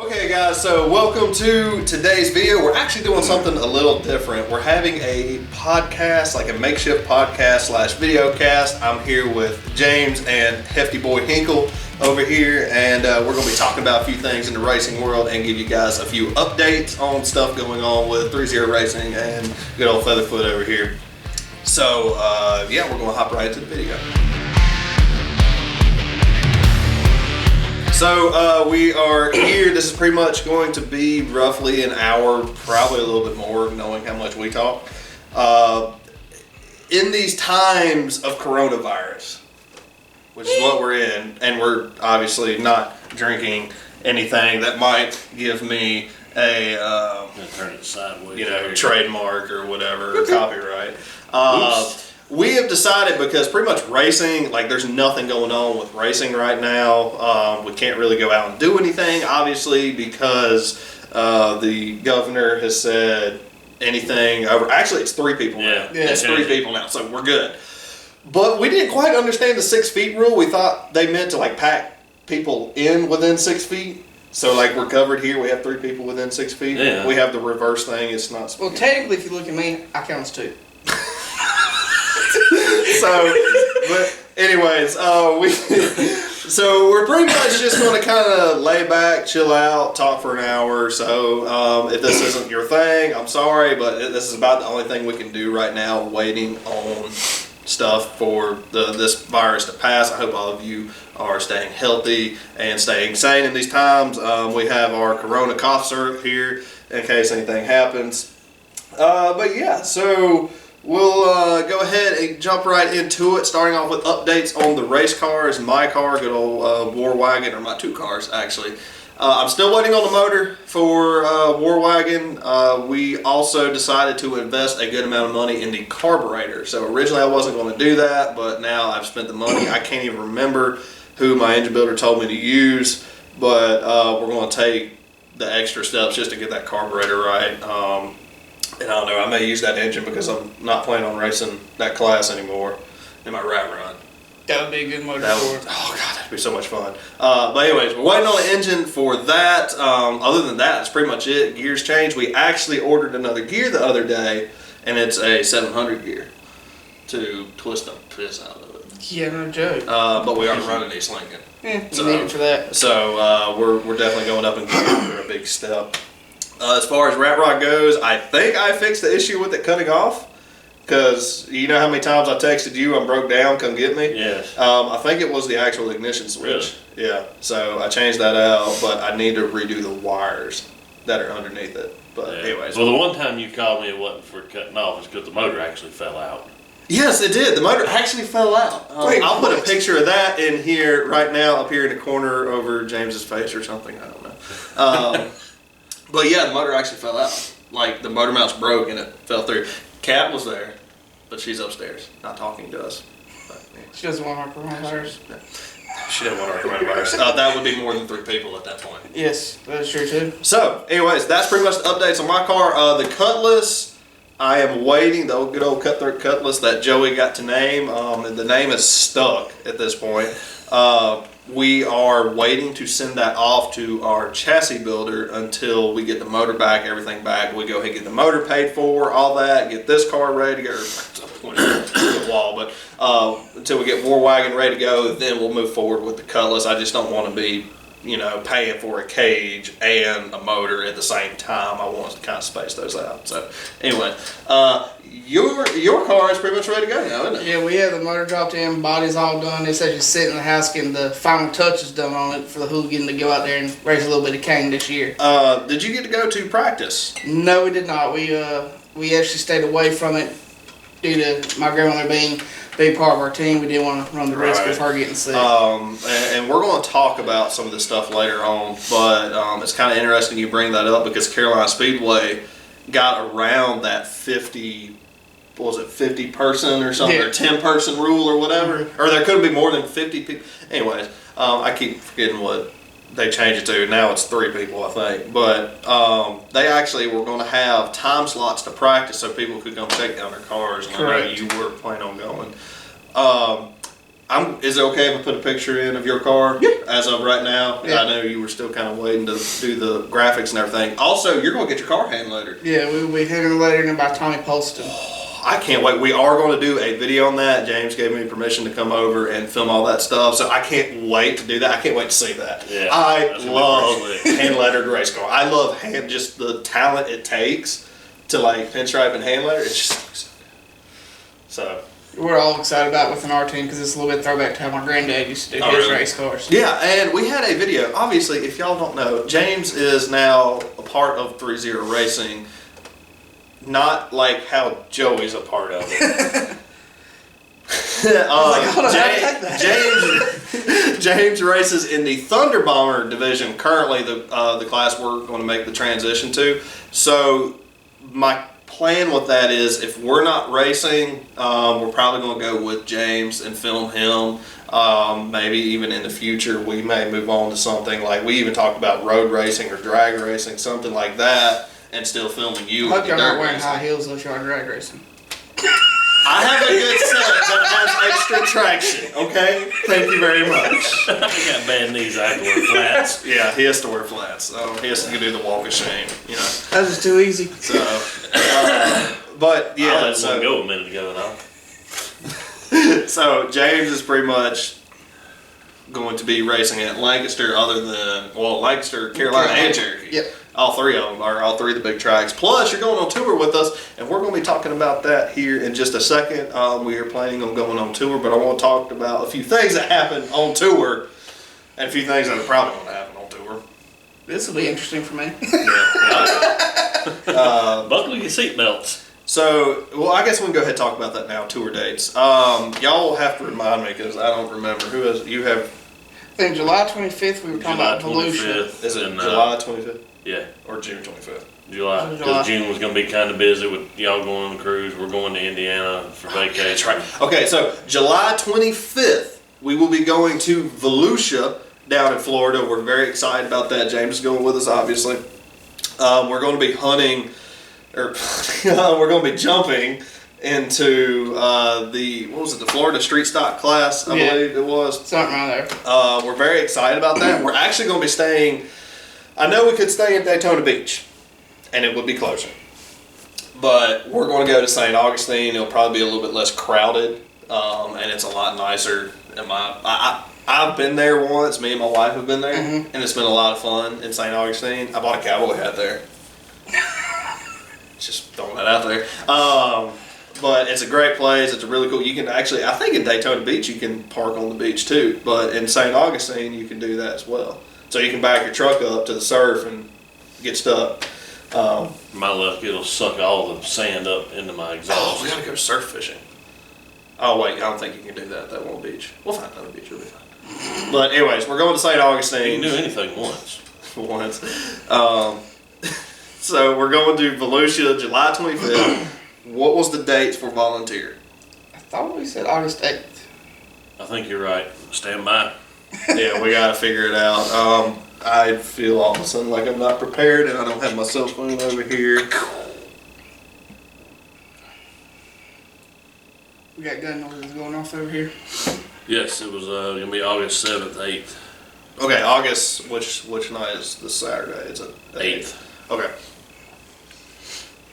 Okay guys, so welcome to today's video. We're actually doing something a little different. We're having a podcast, like a makeshift podcast slash videocast. I'm here with James and Hefty Boy Hinkle over here, and we're going to be talking about a few things in the racing world and give you guys a few updates on stuff going on with ThreeZero Racing and good old Featherfoot over here. So yeah, we're going to hop right into the video. So we are here. This is pretty much going to be roughly an hour, probably a little bit more, knowing how much we talk. In these times of coronavirus, which is what we're in, and we're obviously not drinking anything that might give me a turn it sideways, trademark or whatever, or copyright. We have decided, because pretty much racing, like there's nothing going on with racing right now. We can't really go out and do anything, obviously, because the governor has said anything over. Actually, it's 3 people now. Yeah, it's 3 people now, so we're good. But we didn't quite understand the 6 feet rule. We thought they meant to like pack people in within 6 feet. So like we're covered here. We have 3 people within 6 feet. Yeah. We have the reverse thing. It's not. Well, technically, if you look at me, I count as 2. So, but anyways, so we're pretty much just going to kind of lay back, chill out, talk for an hour or so. If this isn't your thing, I'm sorry, but this is about the only thing we can do right now, waiting on stuff for this virus to pass. I hope all of you are staying healthy and staying sane in these times. We have our Corona cough syrup here in case anything happens. But yeah, so we'll go ahead and jump right into it, starting off with updates on the race cars. My car, good old War Wagon, or my 2 cars actually. I'm still waiting on the motor for War Wagon. We also decided to invest a good amount of money in the carburetor. So originally I wasn't going to do that, but now I've spent the money. I can't even remember who my engine builder told me to use, but we're going to take the extra steps just to get that carburetor right. And I don't know, I may use that engine because I'm not planning on racing that class anymore in my rat run. That would be a good motor for it. Oh God, that'd be so much fun. But anyways, we're waiting on the engine for that. Other than that, that's pretty much it. Gears changed. We actually ordered another gear the other day, and it's a 700 gear to twist the piss out of it. Yeah, no joke. But we are running East Lincoln. Yeah, so, need it for that. So we're definitely going up in gear for a big step. As far as Rat Rod goes, I think I fixed the issue with it cutting off. Because you know how many times I texted you, I'm broke down, come get me? Yes. I think it was the actual ignition switch. Really? Yeah. So I changed that out, but I need to redo the wires that are underneath it. But anyways. Well, the one time you called me, it wasn't for cutting off, it's because the motor actually fell out. Yes, it did. The motor actually fell out. I'll put a picture of that in here right now, up here in the corner over James's face or something. I don't know. But yeah, the motor actually fell out. Like the motor mounts broke and it fell through. Kat was there, but she's upstairs, not talking to us. But, yeah. She doesn't want our coronavirus. She doesn't want our coronavirus. That would be more than 3 people at that point. Yes, that's true too. So, anyways, that's pretty much the updates on my car. The Cutlass, I am waiting, the good old cutthroat Cutlass that Joey got to name. The name is stuck at this point. We are waiting to send that off to our chassis builder until we get the motor back, everything back. We go ahead and get the motor paid for, all that, get this car ready to go, the wall, but until we get War Wagon ready to go, then we'll move forward with the Cutlass. I just don't want to be, paying for a cage and a motor at the same time. I want us to kind of space those out. So anyway, your car is pretty much ready to go now, isn't it? Yeah, we have the motor dropped in, body's all done. It's actually sitting in the house getting the final touches done on it for the hooligan to go out there and race a little bit of cane this year. Did you get to go to practice? No, we did not. We actually stayed away from it due to my grandmother being big part of our team. We didn't want to run the risk of her getting sick. And we're going to talk about some of this stuff later on, but it's kind of interesting you bring that up because Lancaster Speedway got around that 50 person or something, or 10 person rule or whatever, or there could be more than 50 people. Anyways, I keep forgetting what they changed it to. Now it's 3 people, I think. But they actually were going to have time slots to practice so people could come check down their cars. And I know you were planning on going. Is it okay if I put a picture in of your car as of right now? Yeah. I know you were still kind of waiting to do the graphics and everything. Also, you're going to get your car hand loaded. Yeah, we will be handing later by Tommy Polston. I can't wait. We are going to do a video on that. James gave me permission to come over and film all that stuff, so I can't wait to do that. I can't wait to see that. Yeah, I love hand lettered race car. I love just the talent it takes to like pinstripe and hand letter. It's just so good. So. We're all excited about it within our team because it's a little bit throwback to how my granddad used to do his race cars. Yeah, and we had a video. Obviously, if y'all don't know, James is now a part of ThreeZero Racing. Not like how Joey's a part of it. James races in the Thunder Bomber division. Currently, the class we're going to make the transition to. So my plan with that is, if we're not racing, we're probably going to go with James and film him. Maybe even in the future we may move on to something like, we even talked about road racing or drag racing, something like that, and still filming you. I hope you're not wearing high heels unless you're drag racing. I have a good set that has extra traction, okay? Thank you very much. I got bad knees, I have to wear flats. Yeah, he has to wear flats. So he has to do the walk of shame, you know. That was too easy. So, but yeah. I let one go a minute ago now. So James is pretty much going to be racing at Lancaster, Lancaster, Carolina, and Cherokee. Yep. All three of them are all three of the big tracks. Plus, you're going on tour with us, and we're going to be talking about that here in just a second. We are planning on going on tour, but I want to talk about a few things that happen on tour, and a few things that are probably going to happen on tour. This will be interesting for me. Buckle your seatbelts. So, well, I guess we can go ahead and talk about that now. Tour dates. Y'all will have to remind me because I don't remember. You have? I think July 25th we were talking about Volusia. Is it July 25th? Yeah. Or June 25th? July. Because June was going to be kind of busy with y'all going on the cruise. We're going to Indiana for vacation. That's right. Okay, so July 25th, we will be going to Volusia down in Florida. We're very excited about that. James is going with us, obviously. We're going to be hunting, or we're going to be jumping into the Florida Street Stock class, I believe it was. Something around there. We're very excited about that. We're actually going to be staying, I know we could stay at Daytona Beach, and it would be closer. But we're going to go to St. Augustine. It'll probably be a little bit less crowded, and it's a lot nicer. I've been there once. Me and my wife have been there, and it's been a lot of fun in St. Augustine. I bought a cowboy hat there. Just throwing that out there. But it's a great place. It's a really cool. You can actually, I think in Daytona Beach you can park on the beach too. But in St. Augustine you can do that as well. So you can back your truck up to the surf and get stuck. My luck, it'll suck all the sand up into my exhaust. Oh, we gotta go surf fishing. Oh wait, I don't think you can do that at that one beach. We'll find another beach. We'll be fine. But anyways, we're going to St. Augustine. You can do anything once. So we're going to Volusia, July 25th. What was the dates for volunteer? I thought we said August 8th. I think you're right. Stand by. Yeah, we gotta figure it out. I feel all of a sudden like I'm not prepared, and I don't have my cell phone over here. We got gun noises going off over here. Yes, it was going to be August 7th, 8th. Okay, August, which night is the Saturday? Is it the 8th. Okay.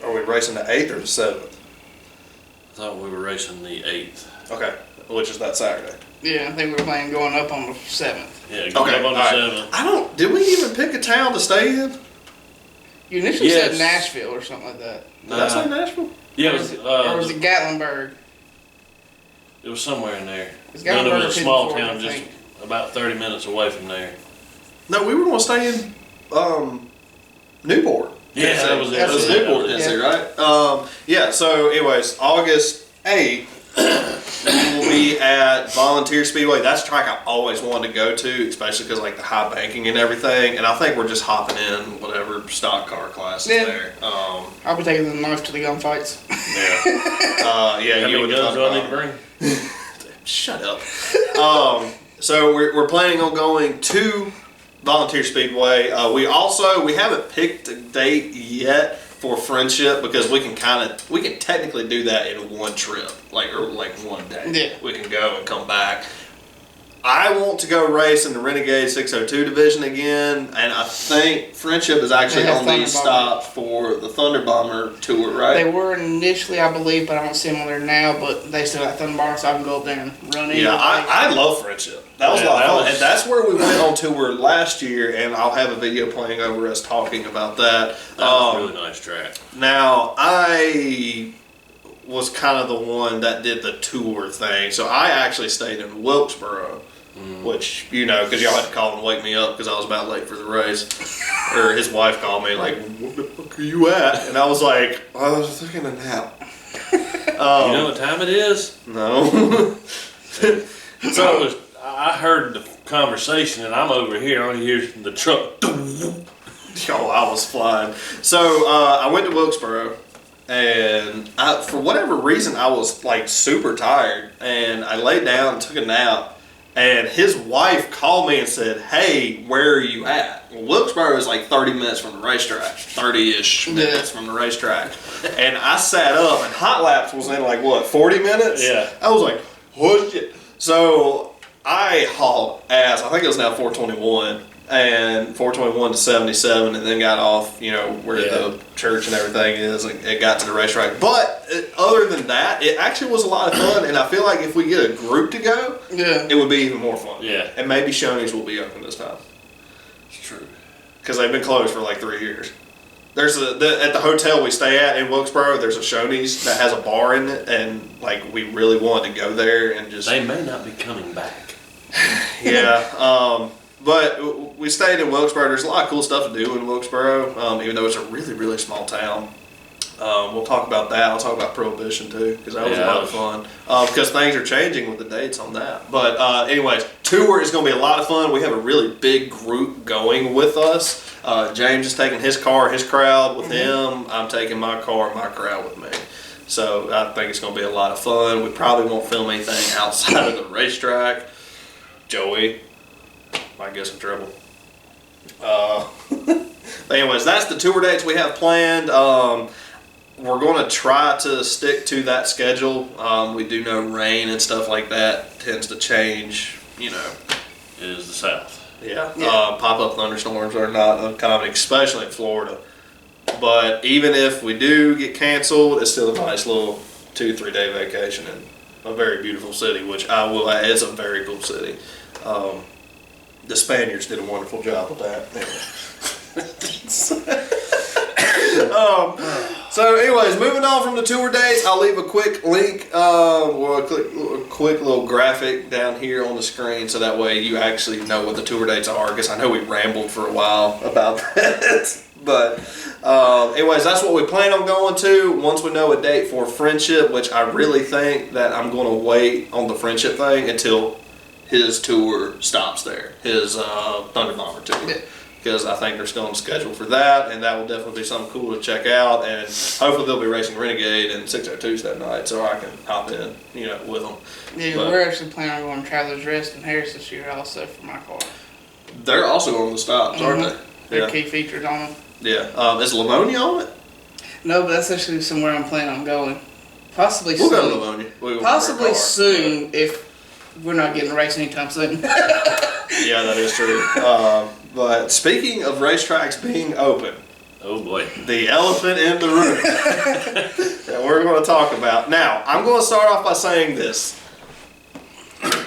Are we racing the 8th or the 7th? I thought we were racing the 8th. Okay, which is that Saturday? Yeah, I think we were planning going up on the 7th. Yeah, going up on the 7th. Did we even pick a town to stay in? You initially said Nashville or something like that. Did I say Nashville? Yeah, or was it Gatlinburg? It was somewhere in there. It's It was a small Ford, town just about 30 minutes away from there. No, we were going to stay in Newport. Yeah, that was it. That was Newport, right? Yeah, so anyways, August 8th, we'll be at Volunteer Speedway. That's a track I always wanted to go to, especially because like the high banking and everything. And I think we're just hopping in whatever stock car class is there. I'll be taking the knife to the gunfights. Yeah. How many guns do I need to bring? Shut up. So we're planning on going to Volunteer Speedway. We haven't picked a date yet for Friendship because we can technically do that in one trip, like one day. Yeah. We can go and come back. I want to go race in the Renegade 602 division again, and I think Friendship is actually on the stop for the Thunder Bomber tour, right? They were initially, I believe, but I don't see them on there now. But they still got Thunder Bomber, so I can go up there and run in. Yeah, I love Friendship. That was a lot of fun, and that's where we went on tour last year. And I'll have a video playing over us talking about that. That was a really nice track. Now I was kind of the one that did the tour thing, so I actually stayed in Wilkesboro. Which, because y'all had to call and wake me up because I was about late for the race. Or his wife called me like, "Where the fuck are you at?" And I was like, "I was taking a nap." You know what time it is? No. So I heard the conversation, and I'm over here. I hear the truck. Yo, I was flying. So I went to Wilkesboro, and for whatever reason, I was like super tired, and I laid down and took a nap. And his wife called me and said, "Hey, where are you at?" Well, Wilkesboro is like 30 minutes from the racetrack, 30-ish minutes from the racetrack. And I sat up, and Hot Laps was in like, 40 minutes? Yeah. I was like, what shit? So I hauled ass. I think it was now 421. And 421 to 77, and then got off, where the church and everything is, and it got to the racetrack. But other than that, it actually was a lot of fun, and I feel like if we get a group to go, it would be even more fun. Yeah. And maybe Shoney's will be open this time. It's true. Because they've been closed for like 3 years. There's at the hotel we stay at in Wilkesboro, there's a Shoney's that has a bar in it, and like we really wanted to go there and just... They may not be coming back. Yeah. But we stayed in Wilkesboro. There's a lot of cool stuff to do in Wilkesboro, even though it's a really, really small town. We'll talk about that. I'll talk about Prohibition too, because that was a lot of fun. Because things are changing with the dates on that. But anyways, tour is going to be a lot of fun. We have a really big group going with us. James is taking his car, his crowd with him. I'm taking my car, my crowd with me. So I think it's going to be a lot of fun. We probably won't film anything outside of the racetrack. Joey might get some trouble. Anyways, that's the tour dates we have planned. We're going to try to stick to that schedule. We do know rain and stuff like that tends to change, It is the South. Yeah. Pop-up thunderstorms are not uncommon, especially in Florida. But even if we do get canceled, it's still a nice little 2-3 day vacation in a very beautiful city, which I will add, it's a very cool city. The Spaniards did a wonderful job with that. So anyways, moving on from the tour dates, I'll leave a quick link or a quick little graphic down here on the screen so that way you actually know what the tour dates are, because I know we rambled for a while about that. But anyways, that's what we plan on going to once we know a date for Friendship, which I really think that I'm going to wait on the Friendship thing until his tour stops there, his Thunder Bomber tour, because I think they're still on schedule for that, and that will definitely be something cool to check out, and hopefully they'll be racing Renegade and 602s that night, so I can hop in, with them. Yeah, but we're actually planning on going to Travelers Rest in Harris this year also for my car. They're also on the stops, aren't they? They're key features on them. Yeah. Is Livonia on it? No, but that's actually somewhere I'm planning on going. Possibly soon. We'll go to Livonia. Possibly soon if we're not getting a race anytime soon. Yeah, that is true. But speaking of racetracks being open, oh boy, the elephant in the room that we're going to talk about. Now, I'm going to start off by saying this.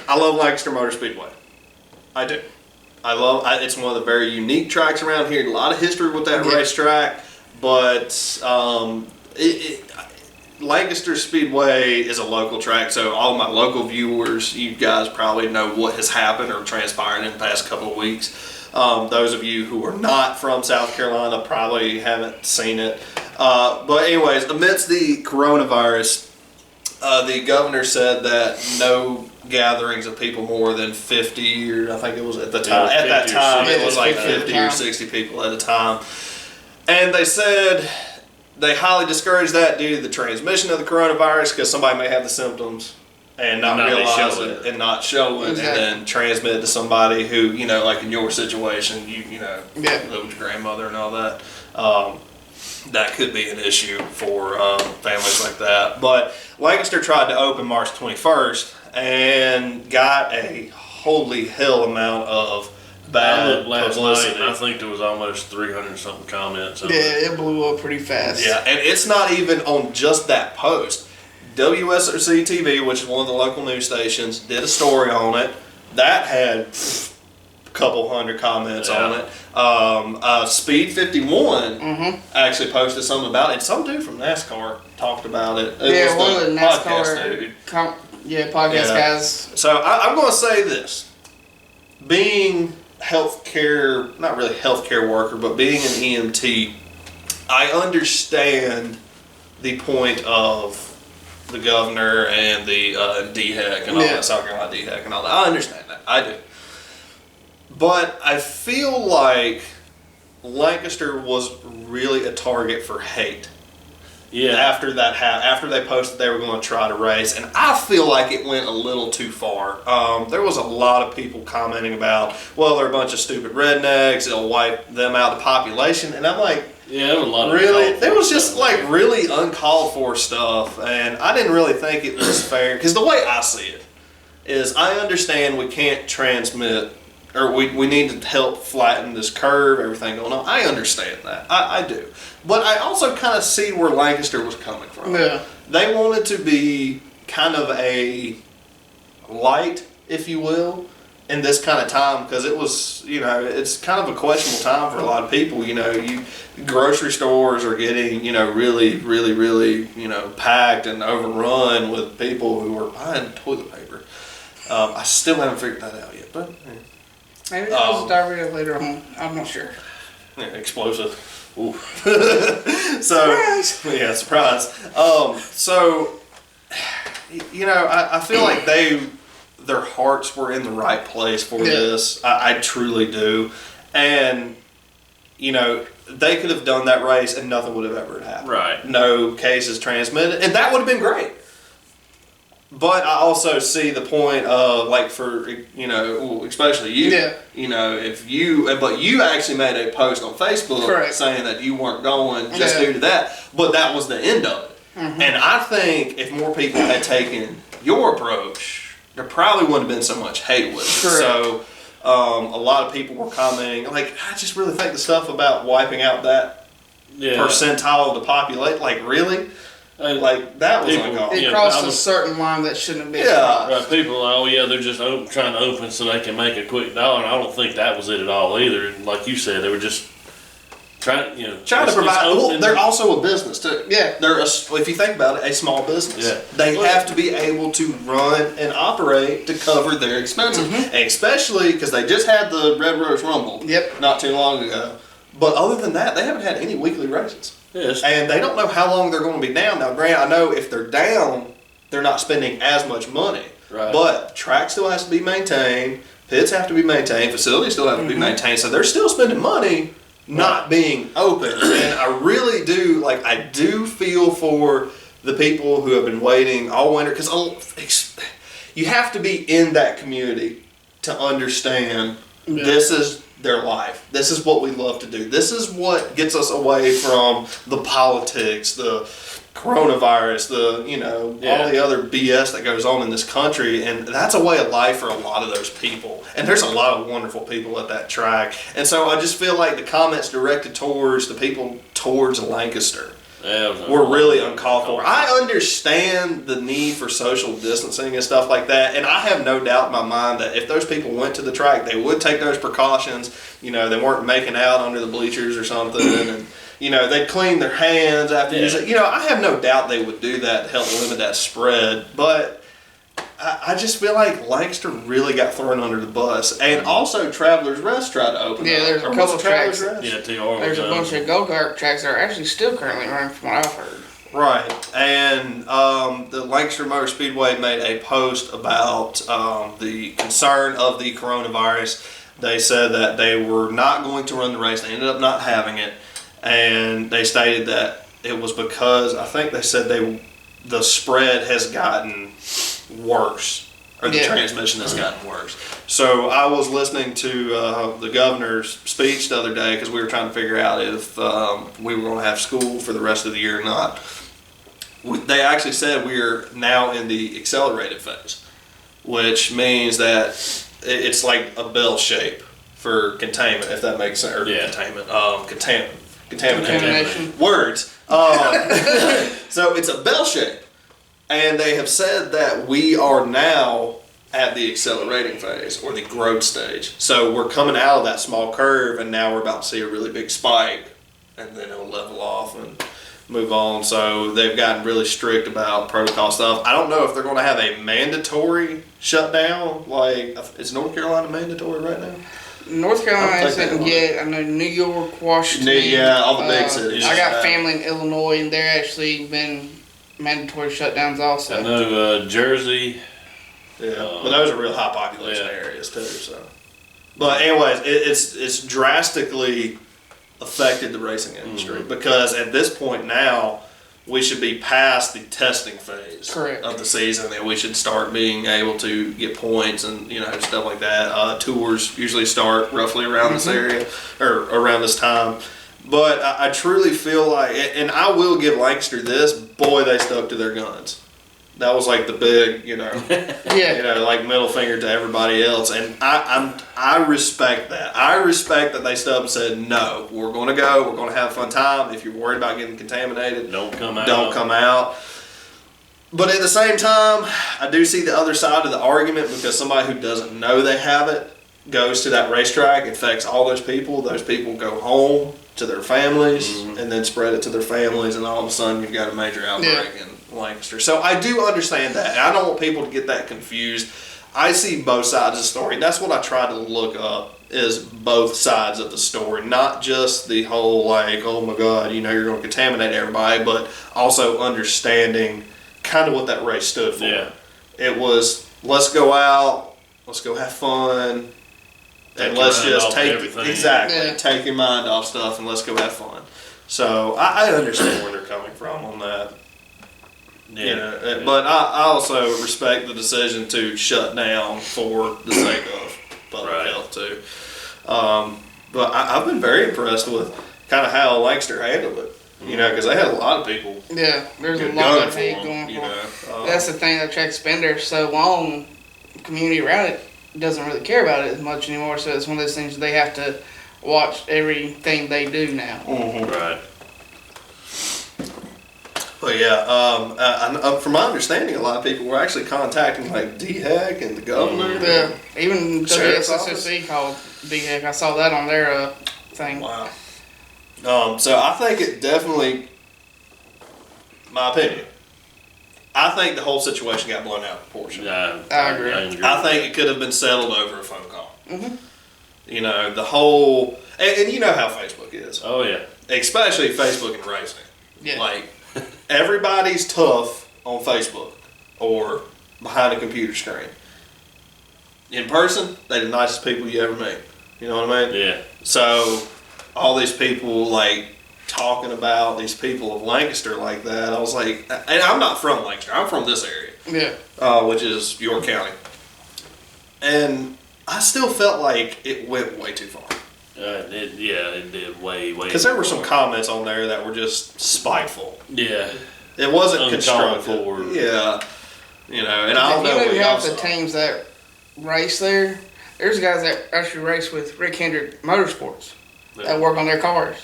I love Lancaster Motor Speedway. I do. It's one of the very unique tracks around here. A lot of history with that racetrack, but Lancaster Speedway is a local track, so all my local viewers, you guys probably know what has happened or transpired in the past couple of weeks. Those of you who are not from South Carolina probably haven't seen it. But anyways, amidst the coronavirus, the governor said that no gatherings of people more than 50, or I think it was at the time. At that time, it was like 50 or 60 people at a time. And they said they highly discourage that due to the transmission of the coronavirus, because somebody may have the symptoms and not realize it and not show it, and then transmit it to somebody who, like in your situation, you live with your grandmother and all that. That could be an issue for families like that. But Lancaster tried to open March 21st and got a holy hell amount of I bad looked last publicity. night, and I think there was almost 300 something comments. On Yeah, it. it blew up pretty fast. Yeah, and it's not even on just that post. WSRC TV, which is one of the local news stations, did a story on it. That had a couple hundred comments on it. Speed 51 actually posted something about it. And some dude from NASCAR talked about it. It one was of the podcast dude. podcast Yeah. guys. So I'm going to say this. Being healthcare, not really healthcare worker, but being an EMT, I understand the point of the governor and the DHEC and all that, South Carolina DHEC and all that. I understand that. I do. But I feel like Lancaster was really a target for hate. Yeah. After that after they posted they were going to try to race, and I feel like it went a little too far. There was a lot of people commenting about, well, they're a bunch of stupid rednecks, it'll wipe them out of the population, and I'm like, Yeah, there was a lot of really? uncalled There for was just stuff. like really uncalled for stuff, and I didn't really think it was fair, because the way I see it is I understand we can't transmit, or we need to help flatten this curve, everything going on. I understand that. I do. But I also kind of see where Lancaster was coming from. Yeah. They wanted to be kind of a light, if you will, in this kind of time, because it was, it's kind of a questionable time for a lot of people. Grocery stores are getting, really, really, really, packed and overrun with people who are buying toilet paper. I still haven't figured that out yet, but Maybe that was diarrhea later on. I'm not sure. explosive. Ooh. Surprise! Yeah, surprise. I feel like their hearts were in the right place for this. I truly do. And, they could have done that race and nothing would have ever happened. Right. No cases transmitted, and that would have been great. But I also see the point of, like, for, especially you, but you actually made a post on Facebook saying that you weren't going just due to that, but that was the end of it. And I think if more people had taken your approach, there probably wouldn't have been so much hate with it. So a lot of people were commenting, like, I just really think the stuff about wiping out that percentile of the population, like, really? Like, that was uncalled. It crossed a certain line that shouldn't have been. Right, people are, they're just trying to open so they can make a quick dollar. I don't think that was it at all either. Like you said, they were just trying to provide. Well, they're also a business too. Yeah. If you think about it, a small business. Yeah. They have to be able to run and operate to cover their expenses, especially because they just had the Red Rose Rumble. Not too long ago. But other than that, they haven't had any weekly races. Yes. And they don't know how long they're going to be down. Now, granted, I know if they're down, they're not spending as much money. Right. But track still has to be maintained, pits have to be maintained, facilities still have to be maintained. So they're still spending money not being open. And I really do, I do feel for the people who have been waiting all winter. Because you have to be in that community to understand this is their life. This is what we love to do. This is what gets us away from the politics, the coronavirus, all the other BS that goes on in this country. And that's a way of life for a lot of those people. And there's a lot of wonderful people at that track. And so I just feel like the comments directed towards the people towards Lancaster were really uncalled for. I understand the need for social distancing and stuff like that, and I have no doubt in my mind that if those people went to the track, they would take those precautions. They weren't making out under the bleachers or something, and they'd clean their hands after using. I have no doubt they would do that to help limit that spread, but I just feel like Lancaster really got thrown under the bus, and also Travelers Rest tried to open. There's a couple tracks. There's a bunch of go-kart tracks that are actually still currently running, from what I've heard. Right, and the Lancaster Motor Speedway made a post about the concern of the coronavirus. They said that they were not going to run the race. They ended up not having it, and they stated that it was because, I think they said the spread has gotten worse, or the transmission has gotten worse. So I was listening to the governor's speech the other day because we were trying to figure out if we were going to have school for the rest of the year or not. They actually said we are now in the accelerated phase, which means that it's like a bell shape for containment, if that makes sense. Or Contamination. Words. So it's a bell shape. And they have said that we are now at the accelerating phase or the growth stage. So we're coming out of that small curve and now we're about to see a really big spike and then it'll level off and move on. So they've gotten really strict about protocol stuff. I don't know if they're going to have a mandatory shutdown. Like, is North Carolina mandatory right now? North Carolina isn't yet. I know New York, Washington. Yeah, all the big cities. I got family in Illinois, and they're actually been mandatory shutdowns also. I know Jersey. Yeah, but those are real high population areas too. So, but anyways, it's drastically affected the racing industry because at this point now we should be past the testing phase of the season, and we should start being able to get points and stuff like that. Tours usually start roughly around this area or around this time. But I truly feel like, and I will give Lancaster this, boy, they stuck to their guns. That was like the big, like middle finger to everybody else, and I respect that. I respect that they stood up and said, "No, we're going to go. We're going to have a fun time. If you're worried about getting contaminated, don't come out. Don't come out." But at the same time, I do see the other side of the argument because somebody who doesn't know they have it goes to that racetrack, infects all those people. Those people go home to their families and then spread it to their families, and all of a sudden you've got a major outbreak in Lancaster. So I do understand that. I don't want people to get that confused. I see both sides of the story. That's what I try to look up, is both sides of the story, not just the whole like, oh my God, you're going to contaminate everybody, but also understanding kind of what that race stood for. Yeah. It was, let's go out, let's go have fun, and let's just take your mind off stuff and let's go have fun. So I understand where they're coming from on that. Yeah. But I also respect the decision to shut down for the sake of public health too. But I've been very impressed with kind of how Lancaster handled it. Because they had a lot of people. Yeah, there's a lot of hate going for. That's the thing that track's been there so long. The community around it doesn't really care about it as much anymore. So it's one of those things they have to watch everything they do now. Right. But yeah, from my understanding, a lot of people were actually contacting like DHEC and the governor. Yeah, even WSSC called DHEC. I saw that on their thing. Wow. So I think it definitely, my opinion, I think the whole situation got blown out of proportion. Yeah, I agree. I think it could have been settled over a phone call. The whole, and you know how Facebook is. Oh yeah. Especially Facebook and racing. Yeah. Like, everybody's tough on Facebook or behind a computer screen. In person, they're the nicest people you ever meet. You know what I mean? Yeah. So, all these people, like, talking about these people of Lancaster like that, I was like, and I'm not from Lancaster, I'm from this area. Yeah. Which is York County. And I still felt like it went way too far. It did way. Because there were some comments on there that were just spiteful. Yeah. It wasn't constructive. Yeah. And I don't know what half the teams that race there. There's guys that actually race with Rick Hendrick Motorsports that work on their cars.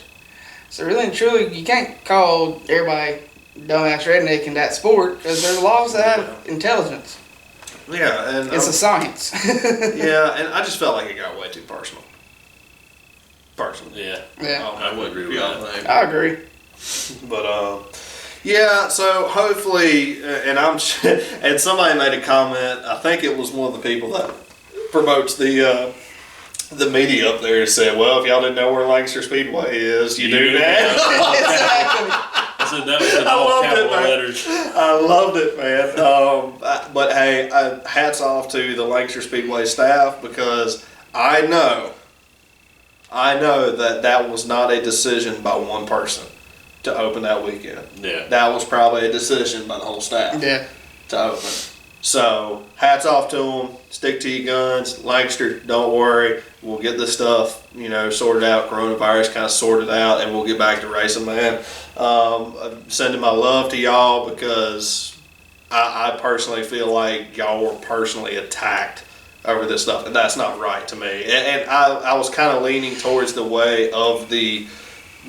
So really and truly, you can't call everybody dumbass redneck in that sport because there's laws that have intelligence. Yeah, and it's a science. Yeah, and I just felt like it got way too personal. Yeah. I would agree with that. I agree. But so hopefully, and somebody made a comment. I think it was one of the people that promotes the media up there, said, "Well, if y'all didn't know where Lancaster Speedway is, you do now." So that was in all capital letters. I loved it, man. But hey, hats off to the Lancaster Speedway staff because I know that was not a decision by one person to open that weekend. Yeah. That was probably a decision by the whole staff. Yeah. To open. So, hats off to them. Stick to your guns. Lancaster, don't worry. We'll get this stuff, sorted out. Coronavirus kind of sorted out, and we'll get back to racing, man. I'm sending my love to y'all because I personally feel like y'all were personally attacked over this stuff, and that's not right to me. And I was kind of leaning towards the way of the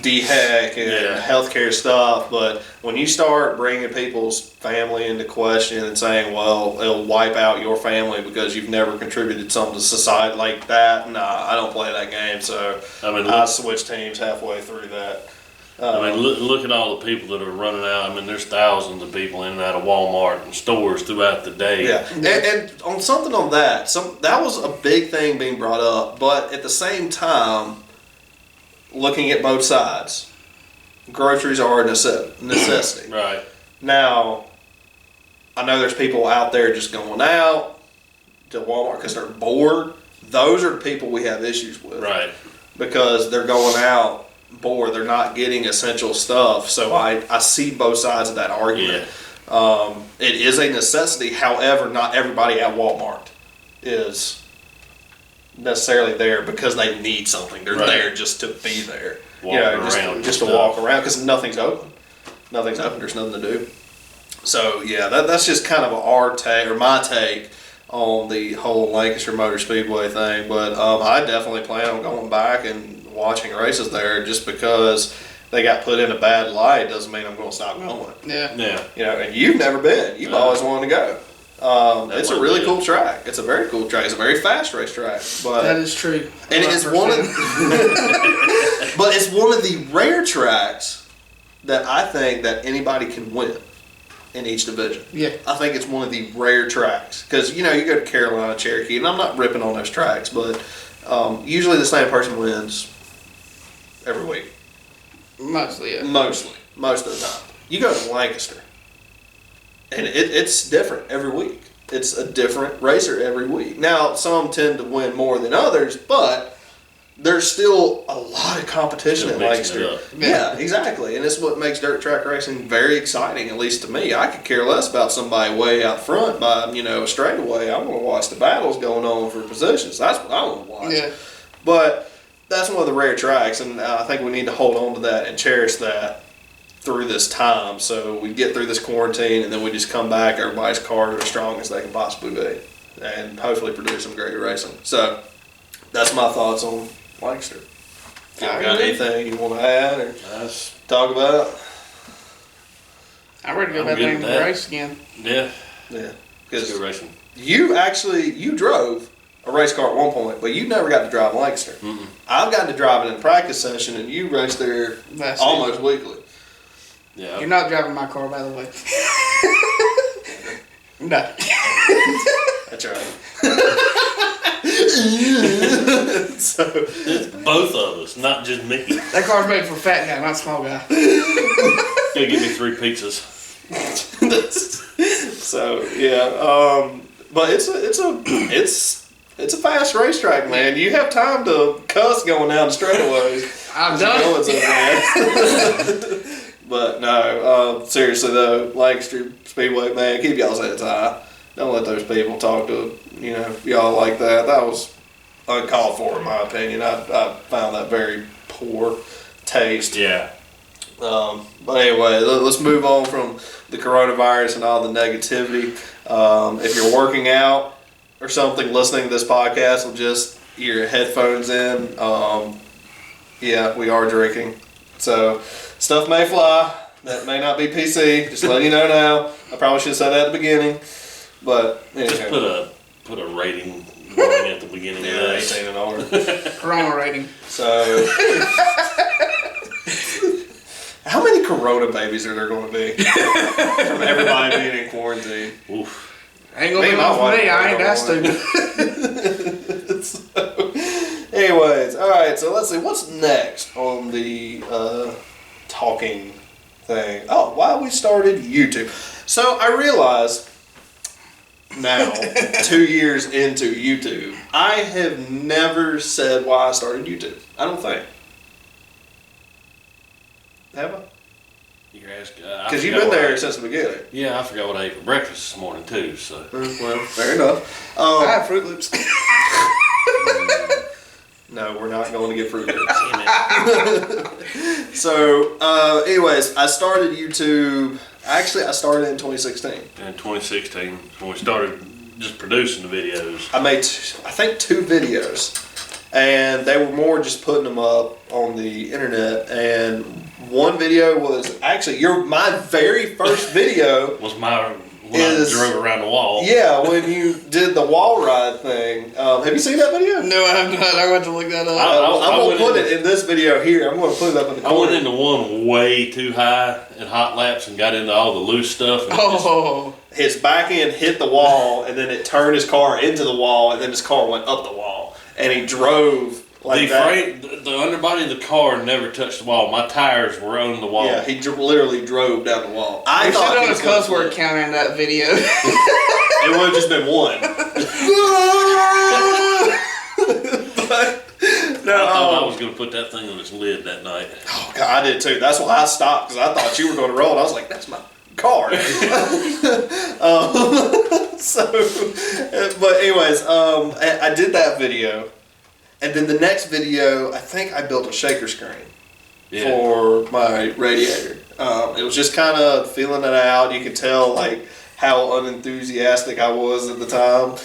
DHEC and healthcare stuff, but when you start bringing people's family into question and saying, well, it'll wipe out your family because you've never contributed something to society like that, nah, I don't play that game. So I switched teams halfway through that. Look at all the people that are running out. I mean, there's thousands of people in and out of Walmart and stores throughout the day. Yeah, and on something on that, that was a big thing being brought up, but at the same time, looking at both sides, groceries are a necessity. Right. Now, I know there's people out there just going out to Walmart because they're bored. Those are the people we have issues with. Right. Because they're going out bored. They're not getting essential stuff. So I see both sides of that argument. Yeah. It is a necessity. However, not everybody at Walmart is necessarily there because they need something. They're there just to be there. Just to walk around because nothing's open. Nothing's open. There's nothing to do. So yeah, that's just kind of our take or my take on the whole Lancaster Motor Speedway thing. But I definitely plan on going back and watching races there. Just because they got put in a bad light doesn't mean I'm going to stop going. Yeah. And you've never been. You've always wanted to go. It's a really cool track. It's a very cool track. It's a very fast racetrack. But that is true. And it's one of but it's one of the rare tracks that I think that anybody can win in each division. Yeah. I think it's one of the rare tracks. Because, you go to Carolina, Cherokee, and I'm not ripping on those tracks, but usually the same person wins every week. Mostly, yeah. Most of the time. You go to Lancaster. And it's different every week. It's a different racer every week. Now, some tend to win more than others, but there's still a lot of competition at Lancaster. Yeah, exactly. And it's what makes dirt track racing very exciting, at least to me. I could care less about somebody way out front by, a straightaway. I want to watch the battles going on for positions. That's what I want to watch. Yeah. But that's one of the rare tracks, and I think we need to hold on to that and cherish that through this time, so we get through this quarantine and then we just come back, everybody's cars are as strong as they can possibly be and hopefully produce some great racing. So that's my thoughts on Lancaster. You got anything you want to add or talk about? I'm ready to go back there and race again. Yeah. Because good racing. You drove a race car at one point, but you never got to drive Lancaster. Mm-mm. I've gotten to drive it in practice session and you race there almost weekly. Yeah. You're not driving my car, by the way. No. That's right. So it's both of us, not just me. That car's made for fat guy, not small guy. Gotta give me 3 pizzas. So yeah, but it's a fast racetrack, man. You have time to cuss going down the straightaways. I've done it. But no, seriously though, Lancaster Speedway, man, keep y'all's heads high. Don't let those people talk to y'all like that. That was uncalled for, in my opinion. I found that very poor taste. Yeah. But anyway, let's move on from the coronavirus and all the negativity. If you're working out or something, listening to this podcast with just your headphones in, yeah, we are drinking. So stuff may fly. That may not be PC. Just letting you know now. I probably should have said that at the beginning. But anyway. Just put a rating warning at the beginning of this. 18 and older. Corona rating. So how many Corona babies are there going to be from everybody being in quarantine? Oof. Ain't gonna be one for me. I ain't that stupid. So, anyways, all right. So let's see what's next on the talking thing. Oh, why we started YouTube. So I realized now, 2 years into YouTube, I have never said why I started YouTube. I don't think. Have I? You're asking. Because you've been there since the beginning. Yeah, I forgot what I ate for breakfast this morning too. So. Well, fair enough. I have Fruit Loops. No, we're not going to get Fruit Loops. So, anyways, I started YouTube. Actually, I started in 2016. In 2016, when we started just producing the videos? I made, I think, 2 videos, and they were more just putting them up on the internet. And one video was actually my very first video. Was when I drove around the wall. Yeah, when you did the wall ride thing. Have you seen that video? No, I have not. I'm going to look that up. I'm going to put it in this video here. I'm going to put it up in the corner. I went into one way too high in hot laps and got into all the loose stuff. And his back end hit the wall, and then it turned his car into the wall, and then his car went up the wall. And he drove like that. The underbody of the car never touched the wall. My tires were on the wall. Yeah, he literally drove down the wall. I thought done a cuss word counter in that video. It would have just been one. No, I thought I was going to put that thing on its lid that night. Oh, God, I did too. That's why I stopped, because I thought you were going to roll. And I was like, that's my car. But anyways, I did that video. And then the next video, I think I built a shaker screen for my radiator. It was just kind of feeling it out. You could tell like how unenthusiastic I was at the time.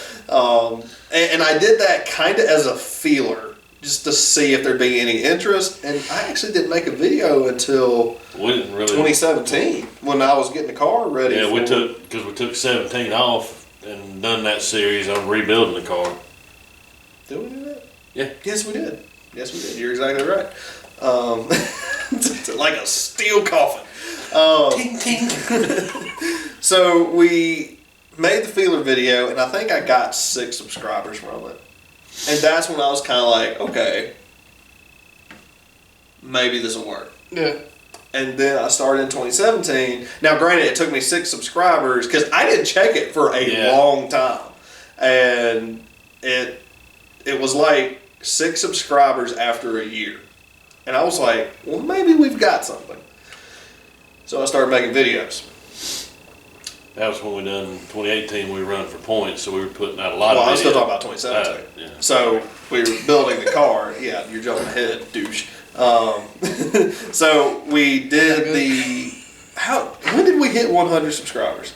And I did that kind of as a feeler, just to see if there'd be any interest. And I actually didn't make a video until 2017 when I was getting the car ready. Yeah, we took 17 off and done that series on rebuilding the car. Did we do that? Yeah. Yes, we did. Yes, we did. You're exactly right. Like a steel coffin. Ting, ting. So we made the feeler video, and I think I got 6 subscribers from it. And that's when I was kind of like, okay, maybe this will work. Yeah. And then I started in 2017. Now, granted, it took me 6 subscribers because I didn't check it for a long time. And it was like 6 subscribers after a year. And I was like, well, maybe we've got something. So I started making videos. That was when we done 2018. We were running for points, so we were putting out a lot of videos. Well, I'm still talking about 2017. So we were building the car. Yeah, you're jumping ahead, douche. So we did when did we hit 100 subscribers?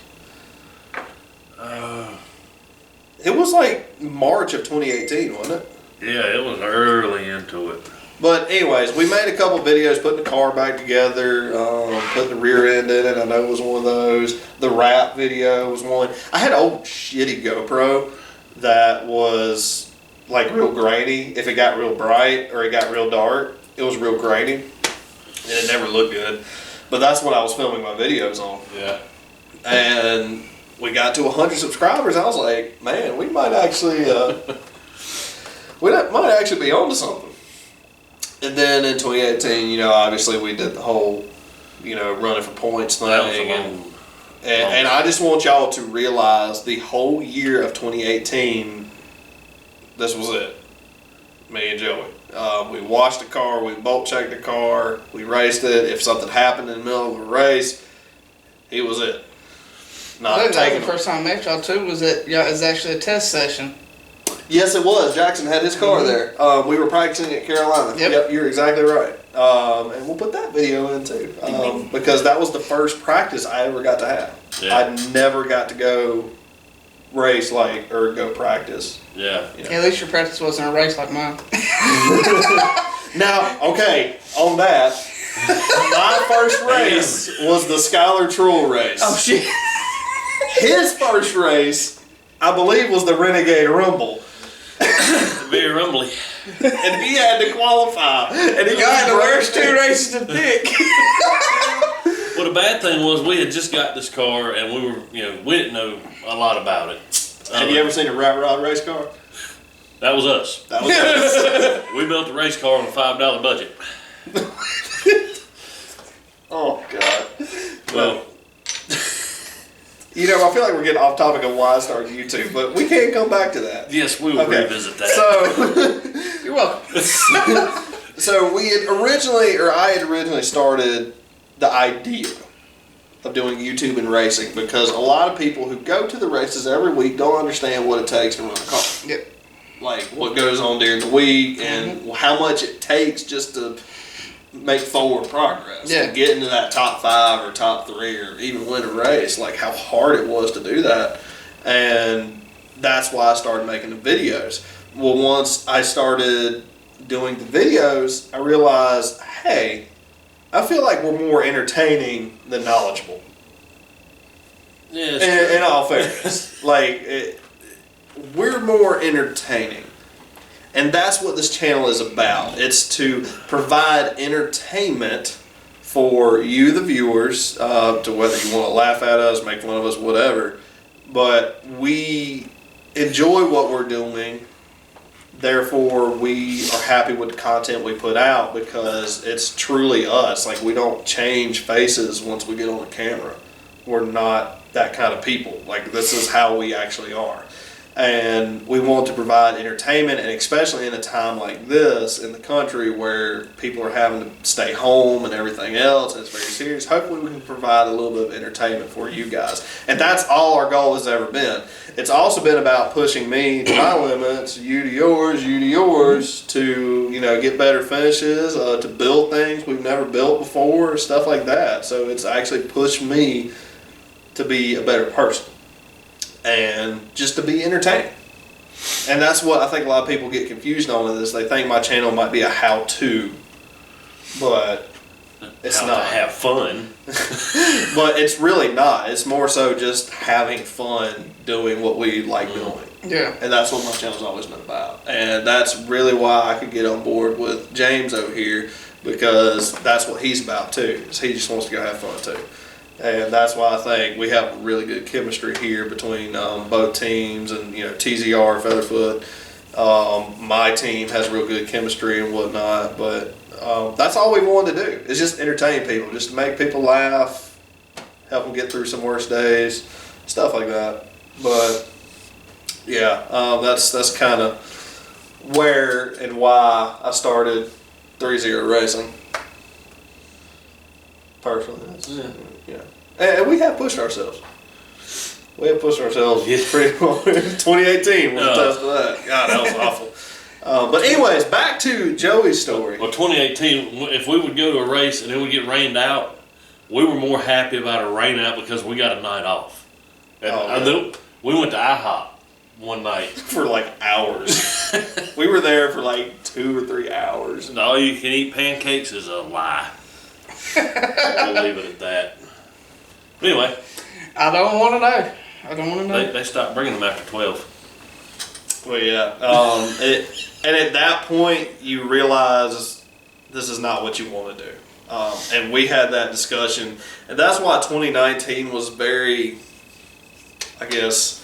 It was like March of 2018, wasn't it? Yeah, it was early into it. But anyways, we made a couple videos putting the car back together, putting the rear end in it. I know it was one of those. The wrap video was one. I had an old shitty GoPro that was like real grainy. If it got real bright or it got real dark, it was real grainy. And it never looked good. But that's what I was filming my videos on. Yeah. And we got to 100 subscribers. I was like, man, we might actually, might actually be onto something. And then in 2018, obviously we did the whole, running for points thing. And I just want y'all to realize the whole year of 2018, this was it. Me and Joey. We washed the car, we bolt checked the car, we raced it. If something happened in the middle of a race, he was it. Not taking the first time I met y'all too was actually a test session. Yes, it was. Jackson had his car there. We were practicing at Carolina. Yep, you're exactly right. And we'll put that video in too, because that was the first practice I ever got to have. Yeah. I never got to go race or go practice. Yeah. At least your practice wasn't a race like mine. Now, okay, on that, my first race was the Skylar Trull race. Oh shit. His first race, I believe, was the Renegade Rumble. Very rumbly. And he had to qualify. And he got the worst 2 races to pick. Well, the bad thing was we had just got this car and we were, we didn't know a lot about it. Have you ever seen a Rat Rod race car? That was us. That was us. We built a race car on a $5 budget. Oh, God. Well, I feel like we're getting off topic of why I started YouTube, but we can come back to that. Yes, we will revisit that. So, you're welcome. So I had originally started the idea of doing YouTube and racing because a lot of people who go to the races every week don't understand what it takes to run a car. Yep. Like what goes on during the week and how much it takes just to make forward progress. Yeah. To get into that top 5 or top 3 or even win a race, like how hard it was to do that. And that's why I started making the videos. Well, once I started doing the videos, I realized, hey, I feel like we're more entertaining than knowledgeable. Yeah, In all fairness, we're more entertaining. And that's what this channel is about. It's to provide entertainment for you, the viewers, to whether you want to laugh at us, make fun of us, whatever. But we enjoy what we're doing. Therefore, we are happy with the content we put out because it's truly us. Like, we don't change faces once we get on the camera. We're not that kind of people. Like, this is how we actually are. And we want to provide entertainment, and especially in a time like this in the country where people are having to stay home and everything else, and it's very serious. Hopefully we can provide a little bit of entertainment for you guys. And that's all our goal has ever been. It's also been about pushing me to my limits, you to yours, to, you know, get better finishes, to build things we've never built before, stuff like that. So it's actually pushed me to be a better person. And just to be entertaining. And that's what I think a lot of people get confused on in this. They think my channel might be a how-to, but it's how not. To have fun. But it's really not. It's more so just having fun doing what we like doing. Yeah. And that's what my channel's always been about. And that's really why I could get on board with James over here, because that's what he's about too. Is he just wants to go have fun too. And that's why I think we have really good chemistry here between both teams, and, you know, TZR, Featherfoot. My team has real good chemistry and whatnot, but that's all we wanted to do. Is just entertain people, just to make people laugh, help them get through some worse days, stuff like that. But yeah, that's kind of where and why I started ThreeZero Racing. Personally, yeah. And we have pushed ourselves. We have pushed ourselves pretty well. 2018 was a test of that. God, that was awful. But anyways, back to Joey's story. Well, 2018, if we would go to a race and it would get rained out, we were more happy about a rain out because we got a night off. And we went to IHOP one night. For like hours. We were there for like 2 or 3 hours. And all you can eat pancakes is a lie. We'll leave it at that. But anyway. I don't want to know. They stopped bringing them after 12. Well, yeah. And at that point, you realize this is not what you want to do. And we had that discussion. And that's why 2019 was very, I guess,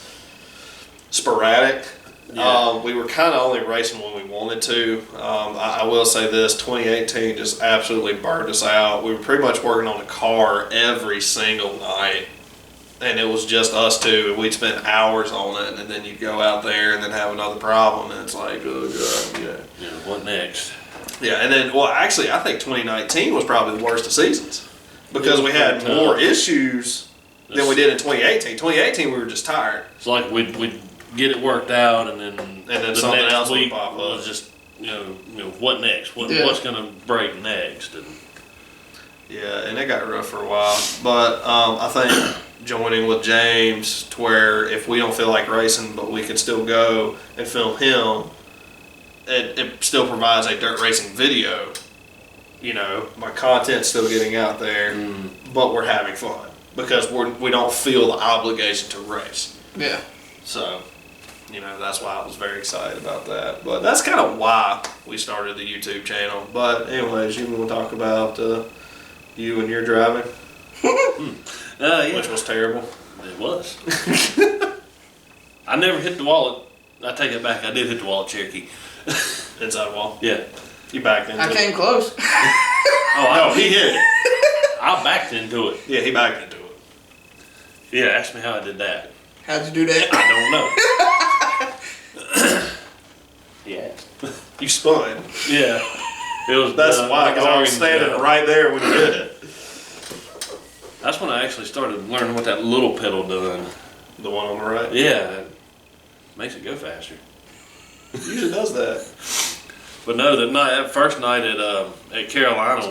sporadic. Yeah. We were kind of only racing when we wanted to. I will say this, 2018 just absolutely burned us out. We were pretty much working on the car every single night. And it was just us two, and we'd spend hours on it, and then you'd go out there and then have another problem, and it's like, oh God, yeah. What next? Yeah, and then, well, actually, I think 2019 was probably the worst of seasons, because we had more issues than we did in 2018. 2018, we were just tired. It's like we'd get it worked out, and then something next else week would pop up. was just, you know, what next? What's going to break next? And yeah, and it got rough for a while, but I think joining with James to where if we don't feel like racing, but we can still go and film him, it still provides a dirt racing video. You know, my content's still getting out there, but we're having fun because we don't feel the obligation to race. Yeah. So, you know, that's why I was very excited about that. But that's kind of why we started the YouTube channel. But anyways, you want to talk about you and your driving? Yeah. Which was terrible. It was. I never hit the wall. I take it back. I did hit the wall at Cherokee. Inside wall? Yeah. You backed into it? I came close. Oh, he hit it. I backed into it. Yeah, he backed into it. Yeah, ask me how I did that. How'd you do that? I don't know. Yeah. You spun. Yeah. It was. That's why, because I was standing right there when you did it. That's when I actually started learning what that little pedal done. The one on the right? Yeah. It makes it go faster. It usually does that. But no, that first night at Carolina,